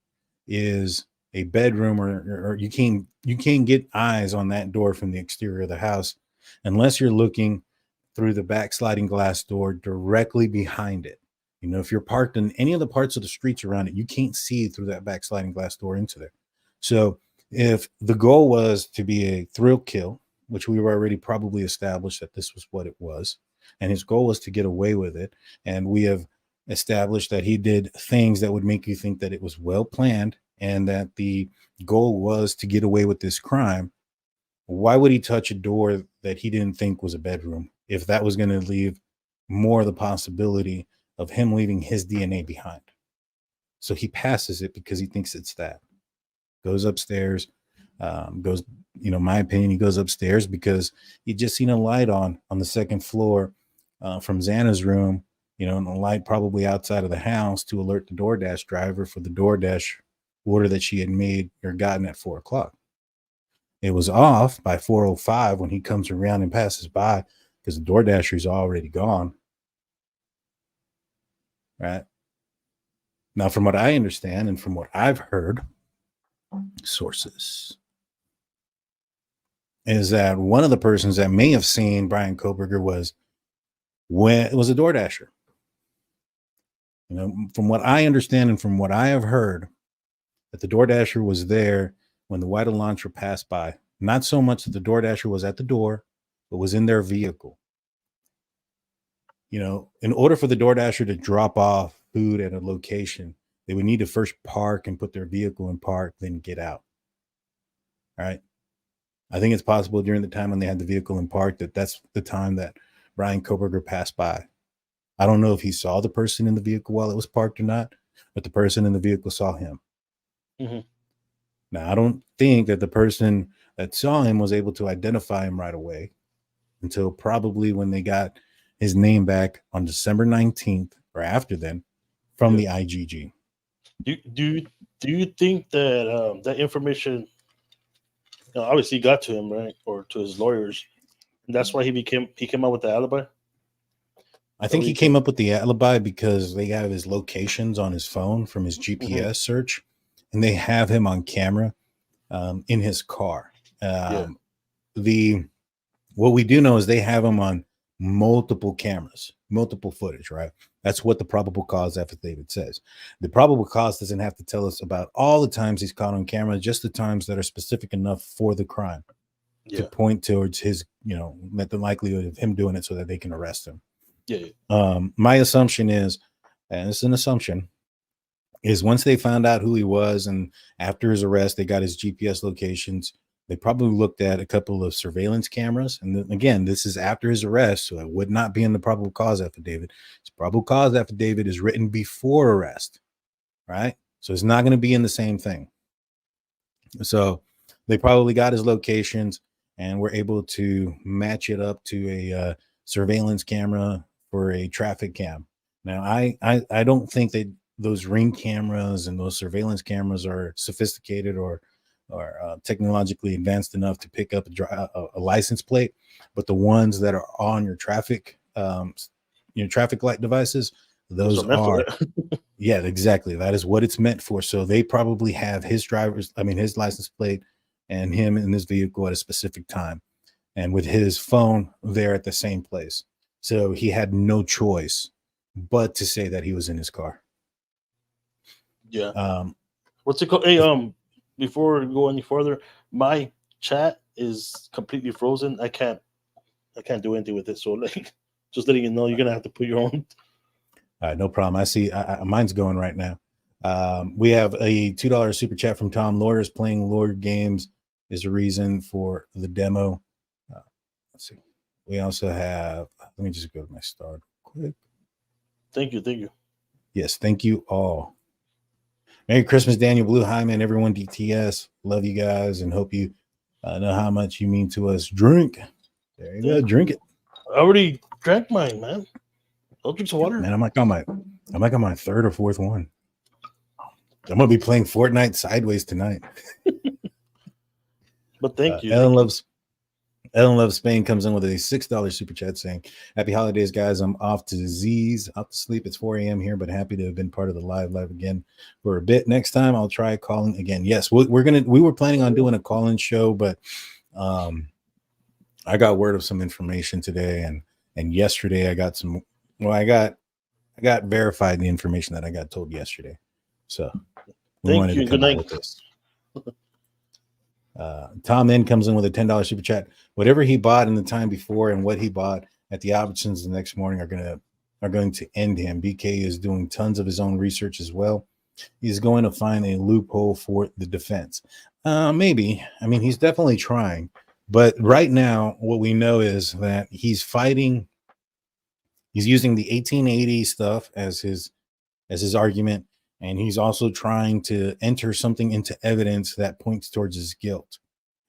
is a bedroom, or you can't get eyes on that door from the exterior of the house unless you're looking through the back sliding glass door directly behind it. If you're parked in any of the parts of the streets around it, you can't see through that back sliding glass door into there. So if the goal was to be a thrill kill, which we were already probably established that this was what it was, and his goal was to get away with it, and we have established that he did things that would make you think that it was well planned and that the goal was to get away with this crime, why would he touch a door that he didn't think was a bedroom if that was going to leave more of the possibility of him leaving his DNA behind? So he passes it because he thinks it's that. Goes upstairs, my opinion, he goes upstairs because he just seen a light on the second floor from Xana's room, and the light probably outside of the house to alert the DoorDash driver for the DoorDash order that she had made or gotten at 4:00. It was off by 4:05 when he comes around and passes by because the DoorDasher is already gone. Right. Now, from what I understand and from what I've heard, sources, is that one of the persons that may have seen Bryan Kohberger was a DoorDasher. From what I understand and from what I have heard, that the DoorDasher was there when the white Elantra passed by. Not so much that the DoorDasher was at the door, but was in their vehicle. In order for the DoorDasher to drop off food at a location, they would need to first park and put their vehicle in park, then get out. All right. I think it's possible during the time when they had the vehicle in park that's the time that Bryan Kohberger passed by. I don't know if he saw the person in the vehicle while it was parked or not, but the person in the vehicle saw him. Mm-hmm. Now, I don't think that the person that saw him was able to identify him right away until probably when they got his name back on December 19th or after then from the IGG. Do you think that that information obviously got to him, right, or to his lawyers, and that's why he came up with the alibi? I think he came up with the alibi because they have his locations on his phone from his GPS search, and they have him on camera in his car. What we do know is they have him on multiple cameras, multiple footage, right? That's what the probable cause affidavit says. The probable cause doesn't have to tell us about all the times he's caught on camera, just the times that are specific enough for the crime to point towards his, the likelihood of him doing it so that they can arrest him. My assumption is, and it's an assumption, is once they found out who he was and after his arrest, they got his GPS locations. They probably looked at a couple of surveillance cameras. And then, again, this is after his arrest, so it would not be in the probable cause affidavit. His probable cause affidavit is written before arrest, right? So it's not going to be in the same thing. So they probably got his locations and were able to match it up to a surveillance camera for a traffic cam. Now, I don't think that those Ring cameras and those surveillance cameras are sophisticated or technologically advanced enough to pick up a license plate, but the ones that are on your traffic light devices, those are, yeah, exactly. That is what it's meant for. So they probably have his license plate and him in this vehicle at a specific time, and with his phone there at the same place. So he had no choice but to say that he was in his car. Yeah. What's it called? Hey, before we go any further, my chat is completely frozen. I can't do anything with it. So just letting you know, you're gonna have to put your own. All right, no problem. I see mine's going right now. We have a $2 super chat from Tom. Lawyers playing lawyer games is a reason for the demo. Let's see. We also have. Let me just go to my start quick. Thank you. Yes, thank you all. Merry Christmas, Daniel Blue. Hi, man, everyone. DTS. Love you guys and hope you know how much you mean to us. Drink. There you go. Drink it. I already drank mine, man. I'll drink some water. Man, I'm like on my third or fourth one. I'm gonna be playing Fortnite sideways tonight. But thank you. Ellen Loves Spain comes in with a $6 super chat saying, "Happy holidays, guys. I'm off to sleep. It's 4 a.m. here, but happy to have been part of the live again for a bit. Next time I'll try calling again." Yes, we were planning on doing a call-in show, but I got word of some information today, and yesterday I got some. Well, I got verified the information that I got told yesterday. So we wanted to come out with this. Tom N comes in with a $10 super chat. Whatever he bought in the time before and what he bought at the Albertsons the next morning are going to end him. BK is doing tons of his own research as well. He's going to find a loophole for the defense. Maybe. I mean, he's definitely trying. But right now, what we know is that he's fighting. He's using the 1880 stuff as his argument. And he's also trying to enter something into evidence that points towards his guilt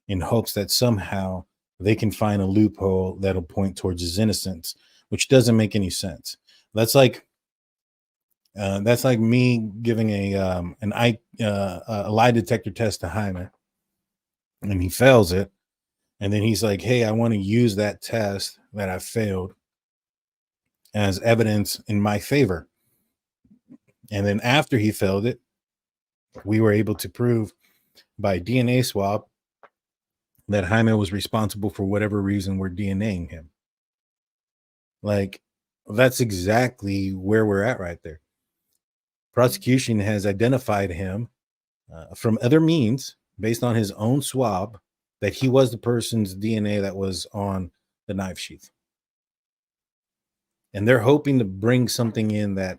in hopes that somehow they can find a loophole that'll point towards his innocence, which doesn't make any sense. That's like me giving a lie detector test to Jaime, and he fails it. And then he's like, "Hey, I want to use that test that I failed as evidence in my favor." And then after he failed it, we were able to prove by DNA swab that Jaime was responsible for whatever reason we're DNAing him. Like, that's exactly where we're at right there. Prosecution has identified him from other means based on his own swab that he was the person's DNA that was on the knife sheath. And they're hoping to bring something in that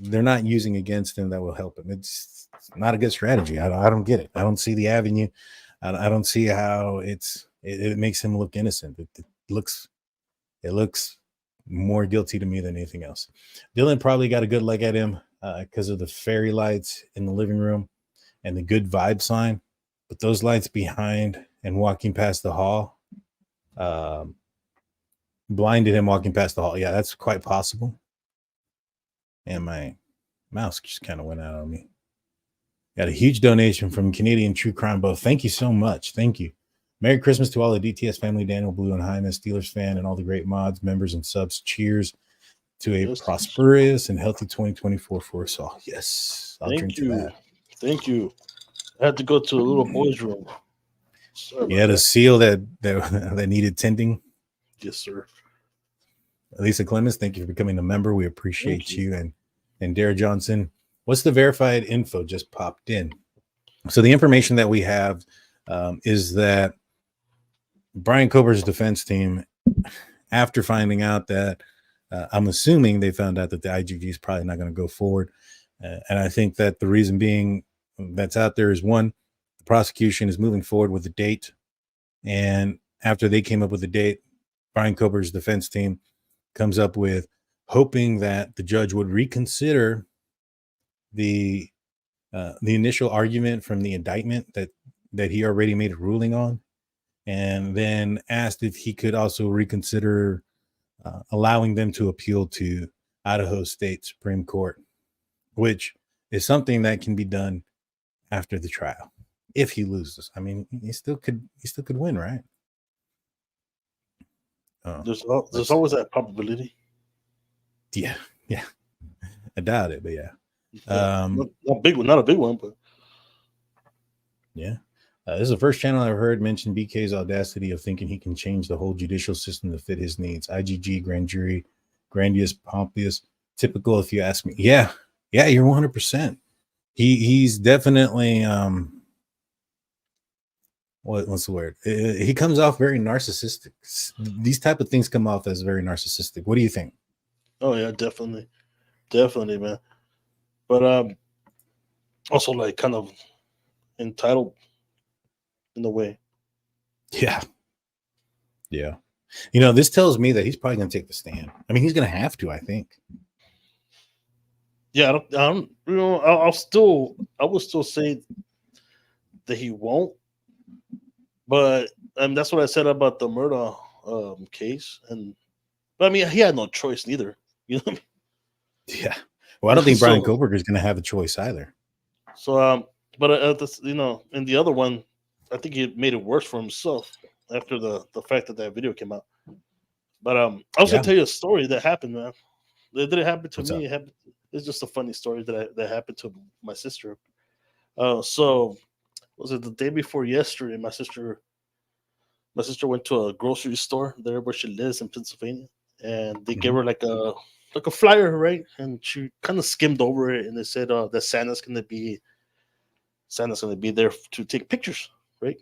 they're not using against him that will help him. It's not a good strategy. I don't get it. I don't see the avenue. I don't see how it makes him look innocent. It looks more guilty to me than anything else. Dylan probably got a good look at him because of the fairy lights in the living room and the good vibe sign. but those lights behind and walking past the hall blinded him walking past the hall. Yeah, that's quite possible. And my mouse just kind of went out on me. Got a huge donation from Canadian True Crime Bo. Thank you so much. Thank you. Merry Christmas to all the DTS family, Daniel, Blue, and Jaime, Steelers fan, and all the great mods, members, and subs. Cheers to a prosperous and healthy 2024 for us all. Yes, I'll drink to that. Thank you. I had to go to a little boy's room. You had a seal that needed tending. Yes, sir. Lisa Clemens, thank you for becoming a member. We appreciate you. And Dara Johnson, what's the verified info just popped in? So the information that we have is that Bryan Kohberger's defense team, after finding out that, I'm assuming they found out that the IGG is probably not going to go forward. And I think that the reason being that's out there is, one, the prosecution is moving forward with the date. And after they came up with the date, Bryan Kohberger's defense team comes up with hoping that the judge would reconsider the initial argument from the indictment that he already made a ruling on, and then asked if he could also reconsider allowing them to appeal to Idaho State Supreme Court, which is something that can be done after the trial if he loses. I mean, he still could win, right? There's always that probability. Yeah. I doubt it, but yeah. Not a big one, but yeah. This is the first channel I've heard mention BK's audacity of thinking he can change the whole judicial system to fit his needs. IGG, grand jury, grandiose, pompous, typical, if you ask me. Yeah, you're 100%. He's definitely what's the word? He comes off very narcissistic. These type of things come off as very narcissistic. What do you think? Oh yeah, definitely, man. But also like kind of entitled in a way. Yeah. You know, this tells me that he's probably going to take the stand. I mean, he's going to have to, I think. Yeah, I don't. You know, I will still say that he won't. But that's what I said about the murder case, but I mean, he had no choice neither. You know. Yeah. Well, I don't think Bryan Kohberger is going to have a choice either. So, but you know, in the other one, I think he made it worse for himself after the fact that video came out. But I was gonna tell you a story that happened, man. It didn't happen to me. It's just a funny story that happened to my sister. So was it the day before yesterday? My sister went to a grocery store there where she lives in Pennsylvania, and they gave her like a flyer, right? And she kind of skimmed over it, and they said that Santa's gonna be there to take pictures, right?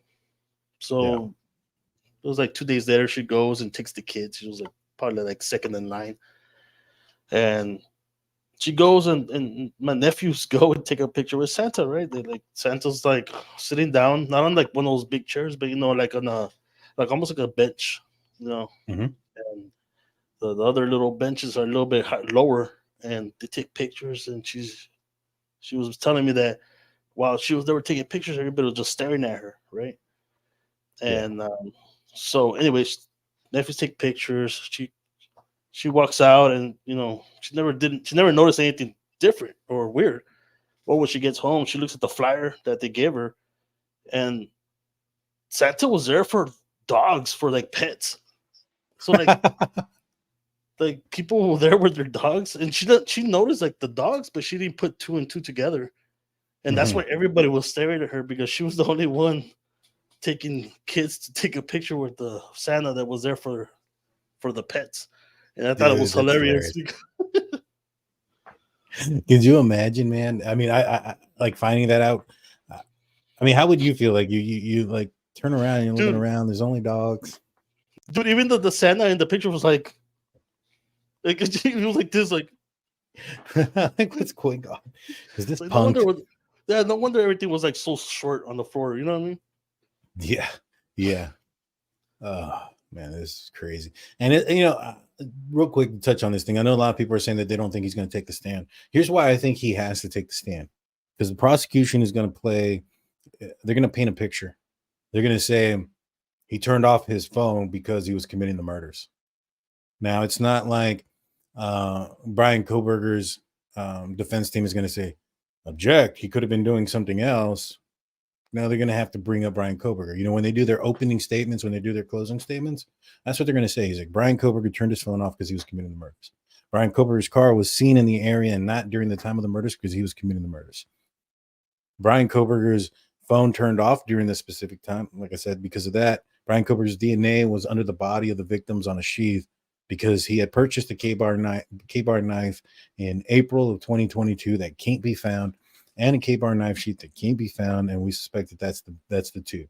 So it was like 2 days later, she goes and takes the kids. She was like probably like second in line, and she goes and my nephews go and take a picture with Santa, right? They like Santa's like sitting down, not on like one of those big chairs, but you know, like on like almost like a bench, you know. And the other little benches are a little bit lower, and they take pictures. And she was telling me that while they were taking pictures, everybody was just staring at her, right? And so, anyways, nephews take pictures. She walks out, and you know, she never noticed anything different or weird. Well, when she gets home, she looks at the flyer that they gave her, and Santa was there for dogs, for like pets. So like like people were there with their dogs, and she noticed like the dogs, but she didn't put two and two together. And that's why everybody was staring at her, because she was the only one taking kids to take a picture with the Santa that was there for the pets. And I thought it was hilarious. Could you imagine, man? I mean, I like finding that out. I mean, how would you feel? Like you like turn around and you're looking around, there's only dogs. Dude, even the Santa in the picture was like he was like this, like like what's going on? Is this like, punk? No wonder everything was like so short on the floor, you know what I mean? Yeah. Oh man, this is crazy. And you know, real quick to touch on this thing. I know a lot of people are saying that they don't think he's going to take the stand. Here's why I think he has to take the stand. Because the prosecution is going to play they're going to paint a picture. They're going to say he turned off his phone because he was committing the murders. Now, it's not like Bryan Kohberger's defense team is going to say, object, he could have been doing something else. Now they're going to have to bring up Bryan Kohberger. You know, when they do their opening statements, when they do their closing statements, that's what they're going to say. He's like, Bryan Kohberger turned his phone off because he was committing the murders. Bryan Kohberger's car was seen in the area and not during the time of the murders because he was committing the murders. Bryan Kohberger's phone turned off during the specific time. Like I said, because of that, Bryan Kohberger's DNA was under the body of the victims on a sheath because he had purchased a K-bar knife in April of 2022 that can't be found, and a K-bar knife sheath that can't be found, and we suspect that that's the two.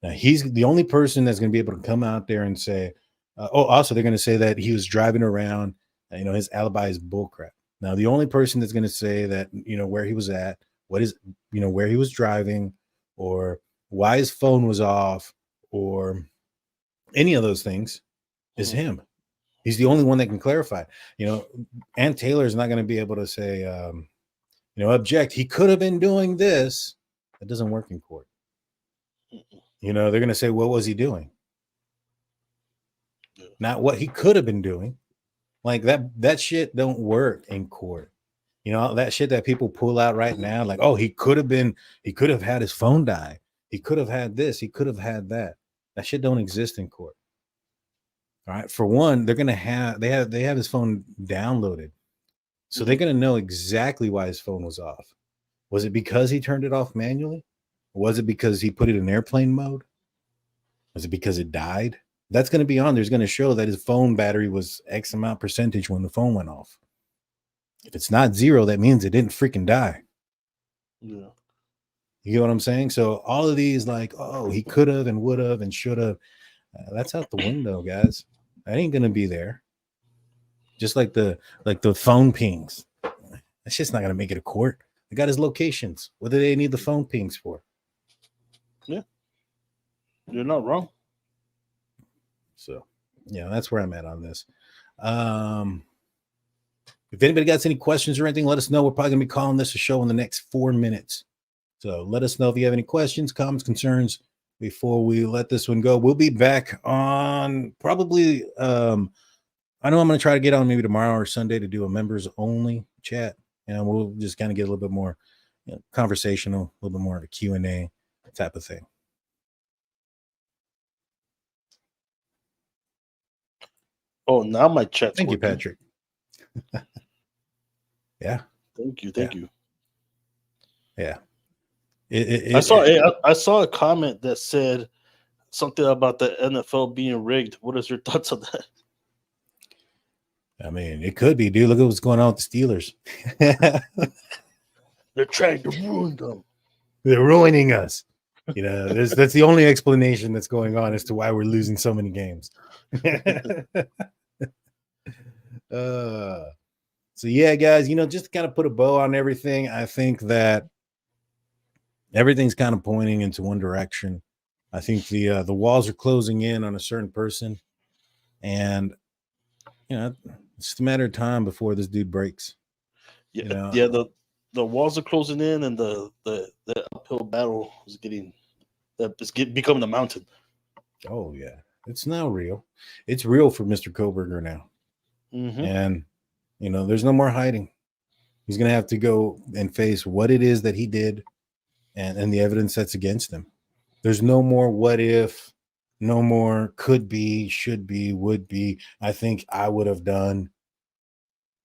Now, he's the only person that's going to be able to come out there and say, also they're going to say that he was driving around, you know, his alibi is bullcrap. Now, the only person that's going to say that, you know, where he was at, what is, you know, where he was driving, or why his phone was off, or any of those things is him. He's the only one that can clarify. You know, Ann Taylor is not going to be able to say, you know, object, he could have been doing this. That doesn't work in court. You know, they're going to say, what was he doing? Not what he could have been doing. Like that shit don't work in court. You know, that shit that people pull out right now, like, oh, he could have had his phone die. He could have had this. He could have had that. That shit don't exist in court. All right. For one, they're going to have his phone downloaded. So they're going to know exactly why his phone was off. Was it because he turned it off manually? Or was it because he put it in airplane mode? Was it because it died? That's going to be on. There's going to show that his phone battery was X amount percentage when the phone went off. If it's not 0, that means it didn't freaking die. Yeah. You get what I'm saying? So all of these, like, oh, he could have and would have and should have, that's out the window, guys. That ain't going to be there. Just like the phone pings. That's just not going to make it a court. They got his locations. What do they need the phone pings for? Yeah. You're not wrong. So, yeah, that's where I'm at on this. If anybody got any questions or anything, let us know. We're probably going to be calling this a show in the next 4 minutes. So let us know if you have any questions, comments, concerns before we let this one go. We'll be back on probably, I know I'm going to try to get on maybe tomorrow or Sunday to do a members only chat. And we'll just kind of get a little bit more conversational, a little bit more of a Q&A type of thing. Oh, now my chat's Thank you, working. Patrick. Yeah. Thank you. Yeah. I saw a comment that said something about the NFL being rigged. What is your thoughts on that? I mean, it could be, dude. Look at what's going on with the Steelers. They're trying to ruin them. They're ruining us. You know, that's the only explanation that's going on as to why we're losing so many games. So yeah, guys, you know, just to kind of put a bow on everything, I think that everything's kind of pointing into one direction. I think the walls are closing in on a certain person, and you know, it's just a matter of time before this dude breaks. Yeah, you know? yeah. The walls are closing in, and the uphill battle is becoming a mountain. Oh yeah, it's now real. It's real for Mr. Kohberger now, and you know, there's no more hiding. He's gonna have to go and face what it is that he did, and the evidence that's against him. There's no more what if, no more could be, should be, would be. I think I would have done.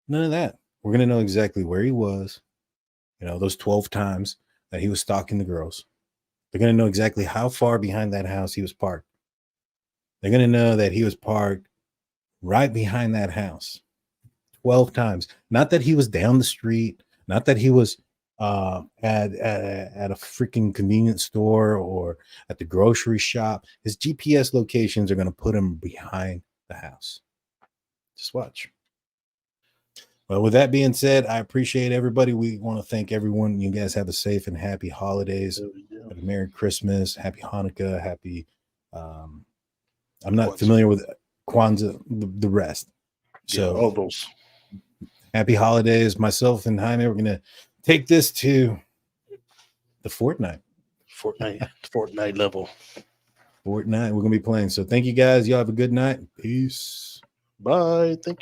None of that. We're gonna know exactly where he was. You know, those 12 times that he was stalking the girls. They're gonna know exactly how far behind that house he was parked. They're gonna know that he was parked right behind that house 12 times. Not that he was down the street, not that he was at a freaking convenience store or at the grocery shop. His GPS locations are going to put him behind the house. Just watch. Well, with that being said, I appreciate everybody. We want to thank everyone. You guys have a safe and happy holidays. Have a Merry Christmas, Happy Hanukkah, happy. I'm not familiar with Kwanzaa, the rest. So all those. Happy holidays. Myself and Jaime, we're going to take this to the Fortnite. Fortnite level. Fortnite, we're gonna be playing. So thank you guys. Y'all have a good night. Peace. Bye. Thank you.